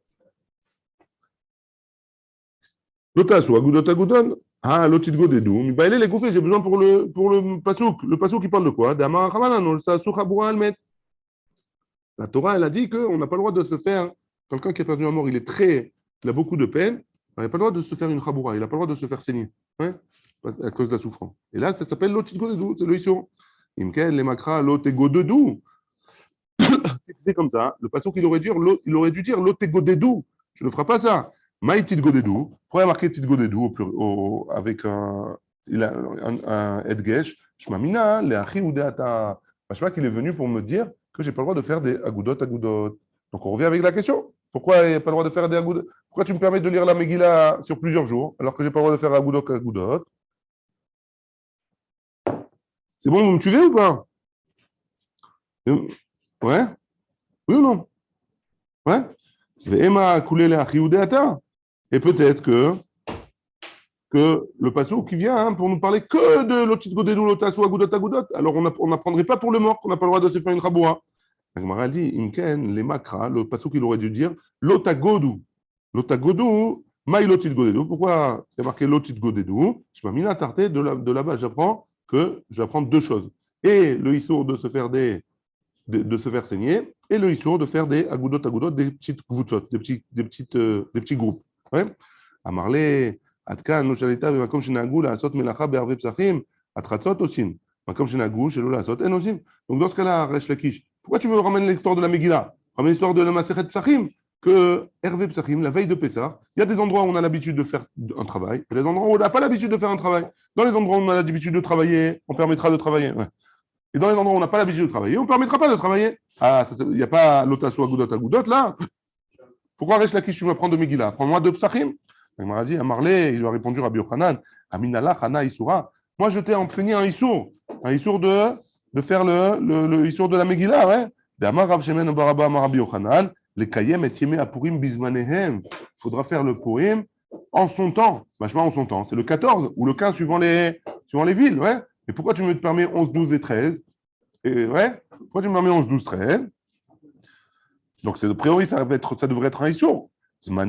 Lotasu Agudot Agudot. Ah, Lotit Godedou. Mais bah, il est les gouffés, j'ai besoin pour le pasouk. Le pasouk, il parle de quoi? D'Amar Hamanan, le Sasu Chabura Almet. La Torah, elle a dit qu'on n'a pas le droit de se faire. Quelqu'un qui a perdu un mort, il a beaucoup de peine. Il n'a pas le droit de se faire une Chaboura, il n'a pas le droit de se faire saigner, hein, à cause de la souffrance. Et là, ça s'appelle Lotit Godedou, c'est le Issur. Imkel, les makra, Loté Godedou. C'est comme ça. Le passage qu'il aurait dû dire Loté Godedou. Tu ne feras pas ça. Maïtit Godedou. Pourquoi marquer Tit Godedou avec un Edgesh? Shmamina, le Achi ou Deata. Je sais pas qu'il est venu pour me dire que je n'ai pas le droit de faire des Agudot. Donc on revient avec la question. Pourquoi il n'y a pas le droit de faire des Agudot? Pourquoi tu me permets de lire la Megillah sur plusieurs jours alors que je n'ai pas le droit de faire Agudot? C'est bon, vous me suivez ou pas? Ouais? Oui ou non? Ouais. Ve'ema kulele achiudeata. Et peut-être que le passo qui vient pour nous parler que de l'otit godedou, l'otasso, agudot, agudot. Alors on n'apprendrait pas pour le mort qu'on n'a pas le droit de se faire une raboua. La Gemara dit, imken, les makra, le passo qu'il aurait dû dire, lotagodou. Lotagodou, maï lotit godedou. Pourquoi il y a marqué lotit godedou? Je m'amène à tarter de là-bas, j'apprends que je vais apprendre deux choses. Et le issour de se faire de se faire saigner, et le issour de faire des agudot, des petites gvoutsot, des petits groupes. Ouais. Amarle, atkan, no shalita, v'makom shenagou, la'asot melacha be'arve psachim, atratzot osin. Makom shenagou, shelo la'asot en osin. Donc dans ce cas-là, Resh Lakish, pourquoi tu me ramènes l'histoire de la Megillah? Ramène l'histoire de la Masechet Psachim, que Hervé Psachim, la veille de Pessah, il y a des endroits où on a l'habitude de faire un travail, et des endroits où on n'a pas l'habitude de faire un travail. Dans les endroits où on a l'habitude de travailler, on permettra de travailler. Ouais. Et dans les endroits où on n'a pas l'habitude de travailler, on ne permettra pas de travailler. Ah, il n'y a pas l'otasso agudot là. Pourquoi Resh Lakish, tu me prends de Megillah? Prends-moi de Psachim. Il m'a dit, Amarlé, il lui a répondu Rabbi Yochanan, Aminallah, Hana, Issoura. Moi, je t'ai enseigné un issour de faire le issour de la Megillah, ouais. D'Amar Rav Shemen Baraba Amar Rabbi Yochanan, les Kayem et Yemé Apurim Bizmanehem. Il faudra faire le poème en son temps, vachement en son temps. C'est le 14 ou le 15 suivant les villes, ouais. Mais pourquoi tu me permets 11, 12 et 13 et, ouais. Pourquoi tu me permets 11, 12, 13 Donc, a priori, ça devrait être un issour. Et toi,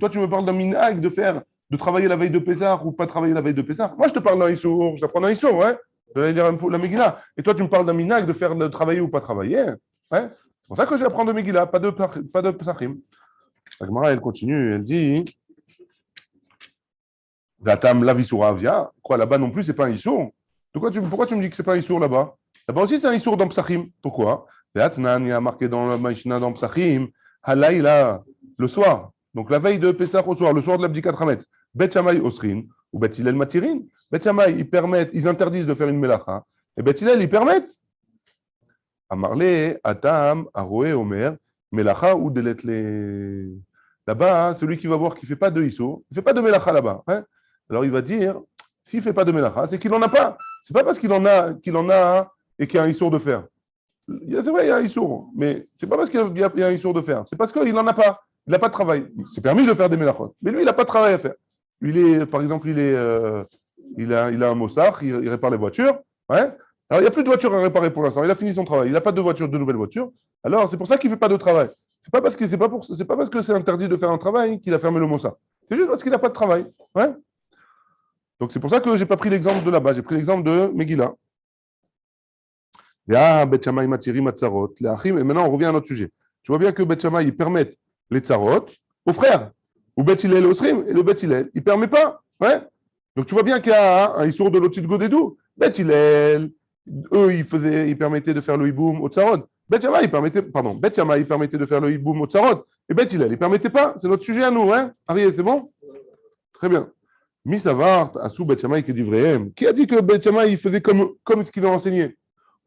tu me parles d'un minhag de travailler la veille de Pessah ou pas travailler la veille de Pessah. Moi, je te parle d'un issour, je t'apprends d'un issour, ouais. Je vais dire la Megillah. Et toi, tu me parles d'un minhag de travailler ou pas travailler. Ouais. C'est pour ça que je vais apprendre de Megillah, pas de Pesachim. La Gemara, elle continue, elle dit Vatam lavisura avia. Quoi, là-bas non plus, c'est pas un issour. Pourquoi tu me dis que c'est pas un issour là-bas? Là-bas aussi, c'est un issour dans Pesachim. Pourquoi? Il y a marqué dans la Mishnah dans Pesachim, Halaïla, le soir. Donc la veille de Pessah au soir, le soir de l'Abdikat Hametz. Bet Shammai Osrin ou Bet Hillel Matirin. Bet Shammai, ils interdisent de faire une melacha. Et Bet Hillel, ils permettent. Amarle, Atam, Aroé, Omer, melacha ou Deletle. Là-bas, celui qui va voir qu'il ne fait pas de issour, il ne fait pas de melacha là-bas. Hein. Alors il va dire, s'il ne fait pas de melacha, c'est qu'il n'en a pas. Ce n'est pas parce qu'il en a et qu'il y a un issour de faire. C'est vrai, il y a un issour, mais ce n'est pas parce qu'il y a un issour de faire, c'est parce qu'il n'en a pas. Il n'a pas de travail. C'est permis de faire des mélachot, mais lui, il n'a pas de travail à faire. Par exemple, il a un mossard, il répare les voitures. Ouais. Alors, il n'y a plus de voiture à réparer pour l'instant. Il a fini son travail. Il n'a pas de nouvelle voiture. Alors, c'est pour ça qu'il ne fait pas de travail. C'est pas parce que c'est interdit de faire un travail qu'il a fermé le mossard. C'est juste parce qu'il n'a pas de travail. Ouais. Donc, c'est pour ça que je n'ai pas pris l'exemple de là-bas. J'ai pris l'exemple de Megillah. Et maintenant, on revient à notre sujet. Tu vois bien que Bet Shammai, ils permettent les tsarot aux frères, ou Bet Hillel aux srim, et le Bet Hillel, il ne permet pas. Ouais. Donc tu vois bien qu'il y a un issour de l'otit godedou. Bet Hillel, eux, ils permettaient de faire le hiboum au tsarot. Bet Shammai, il permettait de faire le hiboum au tsarot. Et Bet Hillel, il ne permettait pas. C'est notre sujet à nous. Hein. Arié, c'est bon? Très bien. Misavart, Asou Bet Shammai, qui dit vrai. Qui a dit que Bet Shammai, il faisait comme ce qu'il a enseigné?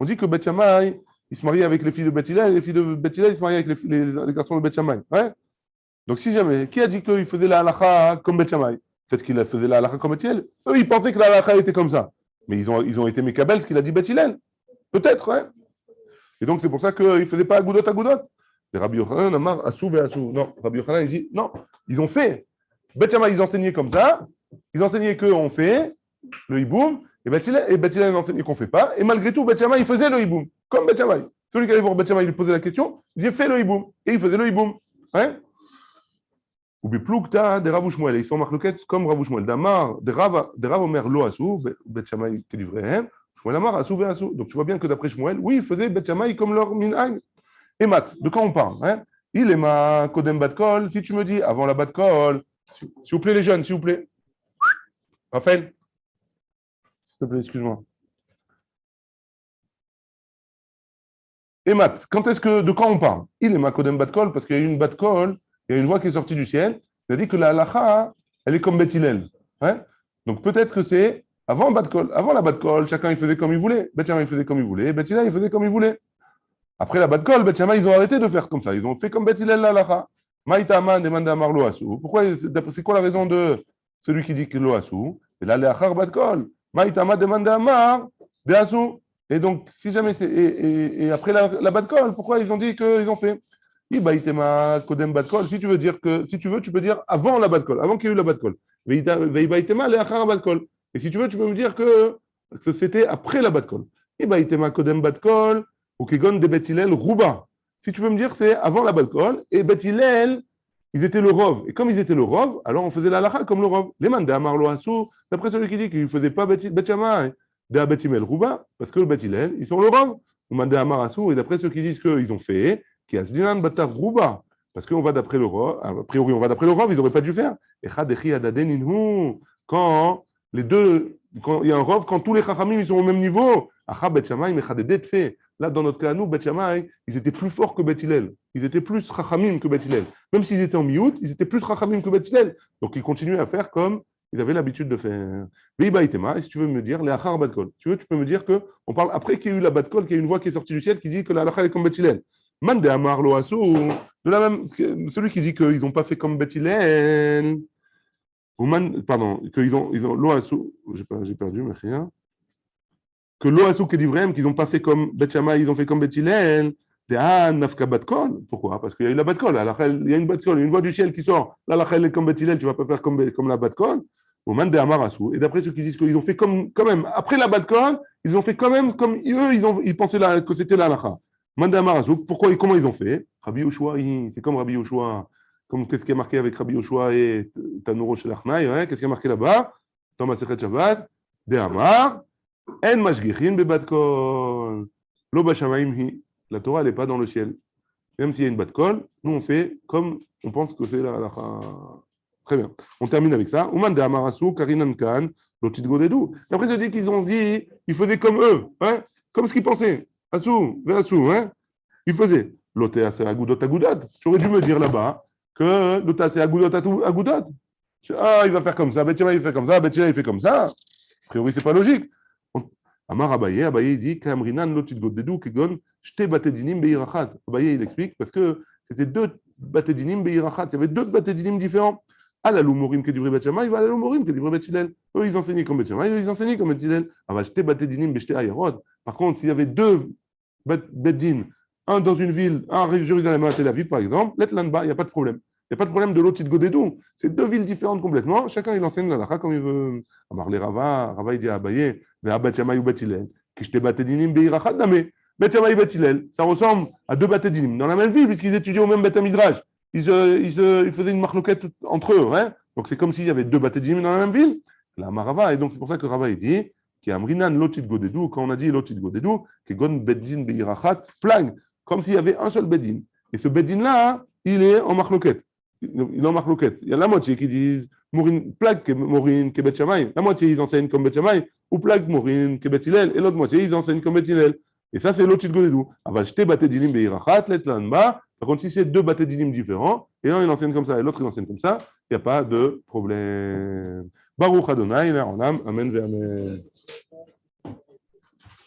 On dit que Bet Shammai, il se mariait avec les filles de Bet Hillel, et les filles de Bet Hillel, ils se mariaient avec les garçons de Bet Shammai. Ouais. Donc, si jamais, qui a dit qu'il faisait la halakha comme Bet Shammai? Peut-être qu'il faisait la halakha comme Bet Hillel. Eux, ils pensaient que la halakha était comme ça. Mais ils ont été mékabel ce qu'il a dit Bet Hillel. Peut-être, ouais. Et donc, c'est pour ça qu'il ne faisait pas agudot. Et Rabbi Yochanan, Amar, Asou et Asou. Non, Rabbi Yochanan, il dit, non, ils ont fait. Bet Shammai, ils enseignaient comme ça. Ils enseignaient qu'on fait le hiboum. Et Bet Hillel enseignait qu'on ne fait pas. Et malgré tout, Bet Shammai, il faisait le hiboum. Comme Bet Shammai. Celui qui allait voir Bet Shammai, il lui posait la question. Il disait, fais le hiboum. Et il faisait le hiboum. Hein? Ou bien Ploukta de Rav Shmuel. Ils sont marloquettes comme Rav Shmuel. Damar, de Rav Omer lo asou. Bet Shammai, qui dit vrai. Shmuel Amar, asou ve asou. Donc tu vois bien que d'après Shmuel, oui, ils faisaient Bet Shammai comme leur minhag. Et Mat, de quand on parle? Hein? Il est ma Kodem Bat Kol. Si tu me dis avant la Bat Kol, s'il vous plaît, les jeunes, s'il vous plaît. Raphaël? S'il te plaît, excuse-moi. Et Matt, de quand on parle? Il est ma Kodem Bat Kol, parce qu'il y a eu une Bat Kol, il y a une voix qui est sortie du ciel, il a dit que la halacha, elle est comme Bet Hillel. Hein? Donc peut-être que c'est avant la Bat Kol, chacun il faisait comme il voulait. Bet Shammai il faisait comme il voulait, Bet Hillel il faisait comme il voulait. Après la Bat Kol, Bet Shammai ils ont arrêté de faire comme ça, ils ont fait comme Bet Hillel la halacha. Maïta Aman demande à Marlo Asou. Pourquoi? C'est quoi la raison de celui qui dit que lo Asou? Et là, le Achar Bat Kol. Maïta Aman demande à Mar de Asou. Et donc, si jamais c'est. Et après la bad call, pourquoi ils ont dit qu'ils ont fait Ibaitema Kodem bad call. Si tu veux dire que. Si tu veux, tu peux dire avant la bad call, avant qu'il y ait eu la bad call. Veibaitema leachar bad call. Et si tu veux, tu peux me dire que c'était après la bad call. Ibaitema Kodem bad call, ou Kegon de Bet Hillel Rouba. Si tu peux me dire c'est avant la bad call, et Bet Hillel, ils étaient le Rov. Et comme ils étaient le Rov, alors on faisait la halakha comme le Rov. Les man de Amar Lo Asou, d'après celui qui dit qu'il ne faisait pas Bet Shammai. De Bet Hillel Rouba, parce que le Bet Hillel, ils sont le Rav. Ou Mandé Amar Asou, et d'après ceux qui disent qu'ils ont fait, qui a Sdinan Batar Rouba, parce qu'on va d'après le Rav, a priori on va d'après le Rav, ils n'auraient pas dû faire. Et Chadechi Adadeninhu, quand les deux, quand il y a un Rav, quand tous les Chachamim ils sont au même niveau, Acha Bet Shammai, mais Chadedet fait. Là, dans notre cas, nous, Bet Shammai, ils étaient plus forts que Bet Hillel. Ils étaient plus Chachamim que Bet Hillel. Même s'ils étaient en miout, ils étaient plus Chachamim que Bet Hillel. Donc ils continuaient à faire comme ils avaient l'habitude de faire. Et si tu veux me dire, les achar bad kol. Tu peux me dire qu'on parle après qu'il y a eu la bad kol, qu'il y a une voix qui est sortie du ciel qui dit que la halakha est comme Bet Hillel. Man de Amar Lo Asou, de la même, celui qui dit qu'ils n'ont pas fait comme Bet Hillel, ou pardon, qu'ils ont Lo Asou, j'ai perdu, mais rien. Que Lo Asou qui dit vraiment qu'ils n'ont pas fait comme Bet Shammai, ils ont fait comme Bet Hillel. De Nafka bad kol. Pourquoi? Parce qu'il y a eu la bad kol. Il y a une bad kol, une voix du ciel qui sort. La halakha est comme Bet Hillel, tu ne vas pas faire comme la bad kol. Au man de Amarasu. Et d'après ceux qui disent qu'ils ont fait quand même, après la bad call, ils ont fait quand même comme eux, ils pensaient que c'était la halakha. Man de Amarasu, pourquoi et comment ils ont fait? Rabbi Yoshua, c'est comme Rabbi Yoshua, comme qu'est-ce qui est marqué avec Rabbi Yoshua et Tanuro Shelachnai, hein? Qu'est-ce qui est marqué là-bas? Dans Masechet Shabbat, de Amar, En Mashgichin be bad call. Lo Bashamaim hi. La Torah, elle n'est pas dans le ciel. Même s'il y a une bad call, nous on fait comme on pense que c'est la halakha. Très bien. On termine avec ça. Ouman de Amarasu, Karinan Khan, Lotit Godedou. Et après, je dis qu'ils ont dit, ils faisaient comme eux, hein, comme ce qu'ils pensaient. Assou, Véassou, hein. Ils faisaient. Loté c'est Agoudot Agoudat. J'aurais dû me dire là-bas que Loté c'est Agoudot Agoudat. Ah, il va faire comme ça, Betchema il fait comme ça, Betchema il fait comme ça. A priori, c'est pas logique. Amar Abaye, il dit Kamrinan Lotit Godedou, Kegon, Shte Batedinim Beirachat. Abaye, il explique parce que c'était deux Batedinim Beirachat. Il y avait deux Batedinim différents. À la Loumorim qui est du vrai Bet Shammai, va à la Loumorim qui est du vrai Bet Hillel. Eux, ils enseignaient comme Bet Shammai, eux, ils enseignaient comme Bet Hillel. Par contre, s'il y avait deux Bet-Din, un dans une ville, un à Jérusalem, un à Tel Aviv, par exemple, l'Etlanba, il n'y a pas de problème. Il n'y a pas de problème de l'autre de Godédou. C'est deux villes différentes complètement. Chacun, il enseigne la halakha comme il veut. Amar les Rava, il dit à Abaye, vers Bet Shammai ou Bet Hillel, qui j'étais Batedinim Beirachat Damé. Bet Shammai Bet Hillel, ça ressemble à deux Batedinim dans la même ville, puisqu'ils étudiaient au même Bet Midrash. Ils faisaient une marloquette entre eux. Hein? Donc c'est comme s'il y avait deux Batedinim dans la même ville. La Marava, et donc c'est pour ça que Rava il dit qui Amrinan Lotit Godedou, quand on a dit Lotit Godedou, qui Gon Beddin Beirachat, Plag, comme s'il y avait un seul Beddin. Et ce Beddin-là, il est en marloquette. Il est en marloquette. Il y a la moitié qui disent Plag, Morin, Kebet Shammai. La moitié, ils enseignent comme Bet Shammai, ou Plag, Morin, Kebet Hillel, et l'autre moitié, ils enseignent comme Bet Hillel. Et ça, c'est Lotit Godedou. Aval Batedinim Beirachat, Letlanba. Par contre, si c'est deux Batedinim différents, et un il enseigne comme ça, et l'autre il enseigne comme ça, il n'y a pas de problème. Baruch Adonai, Amen, Amen.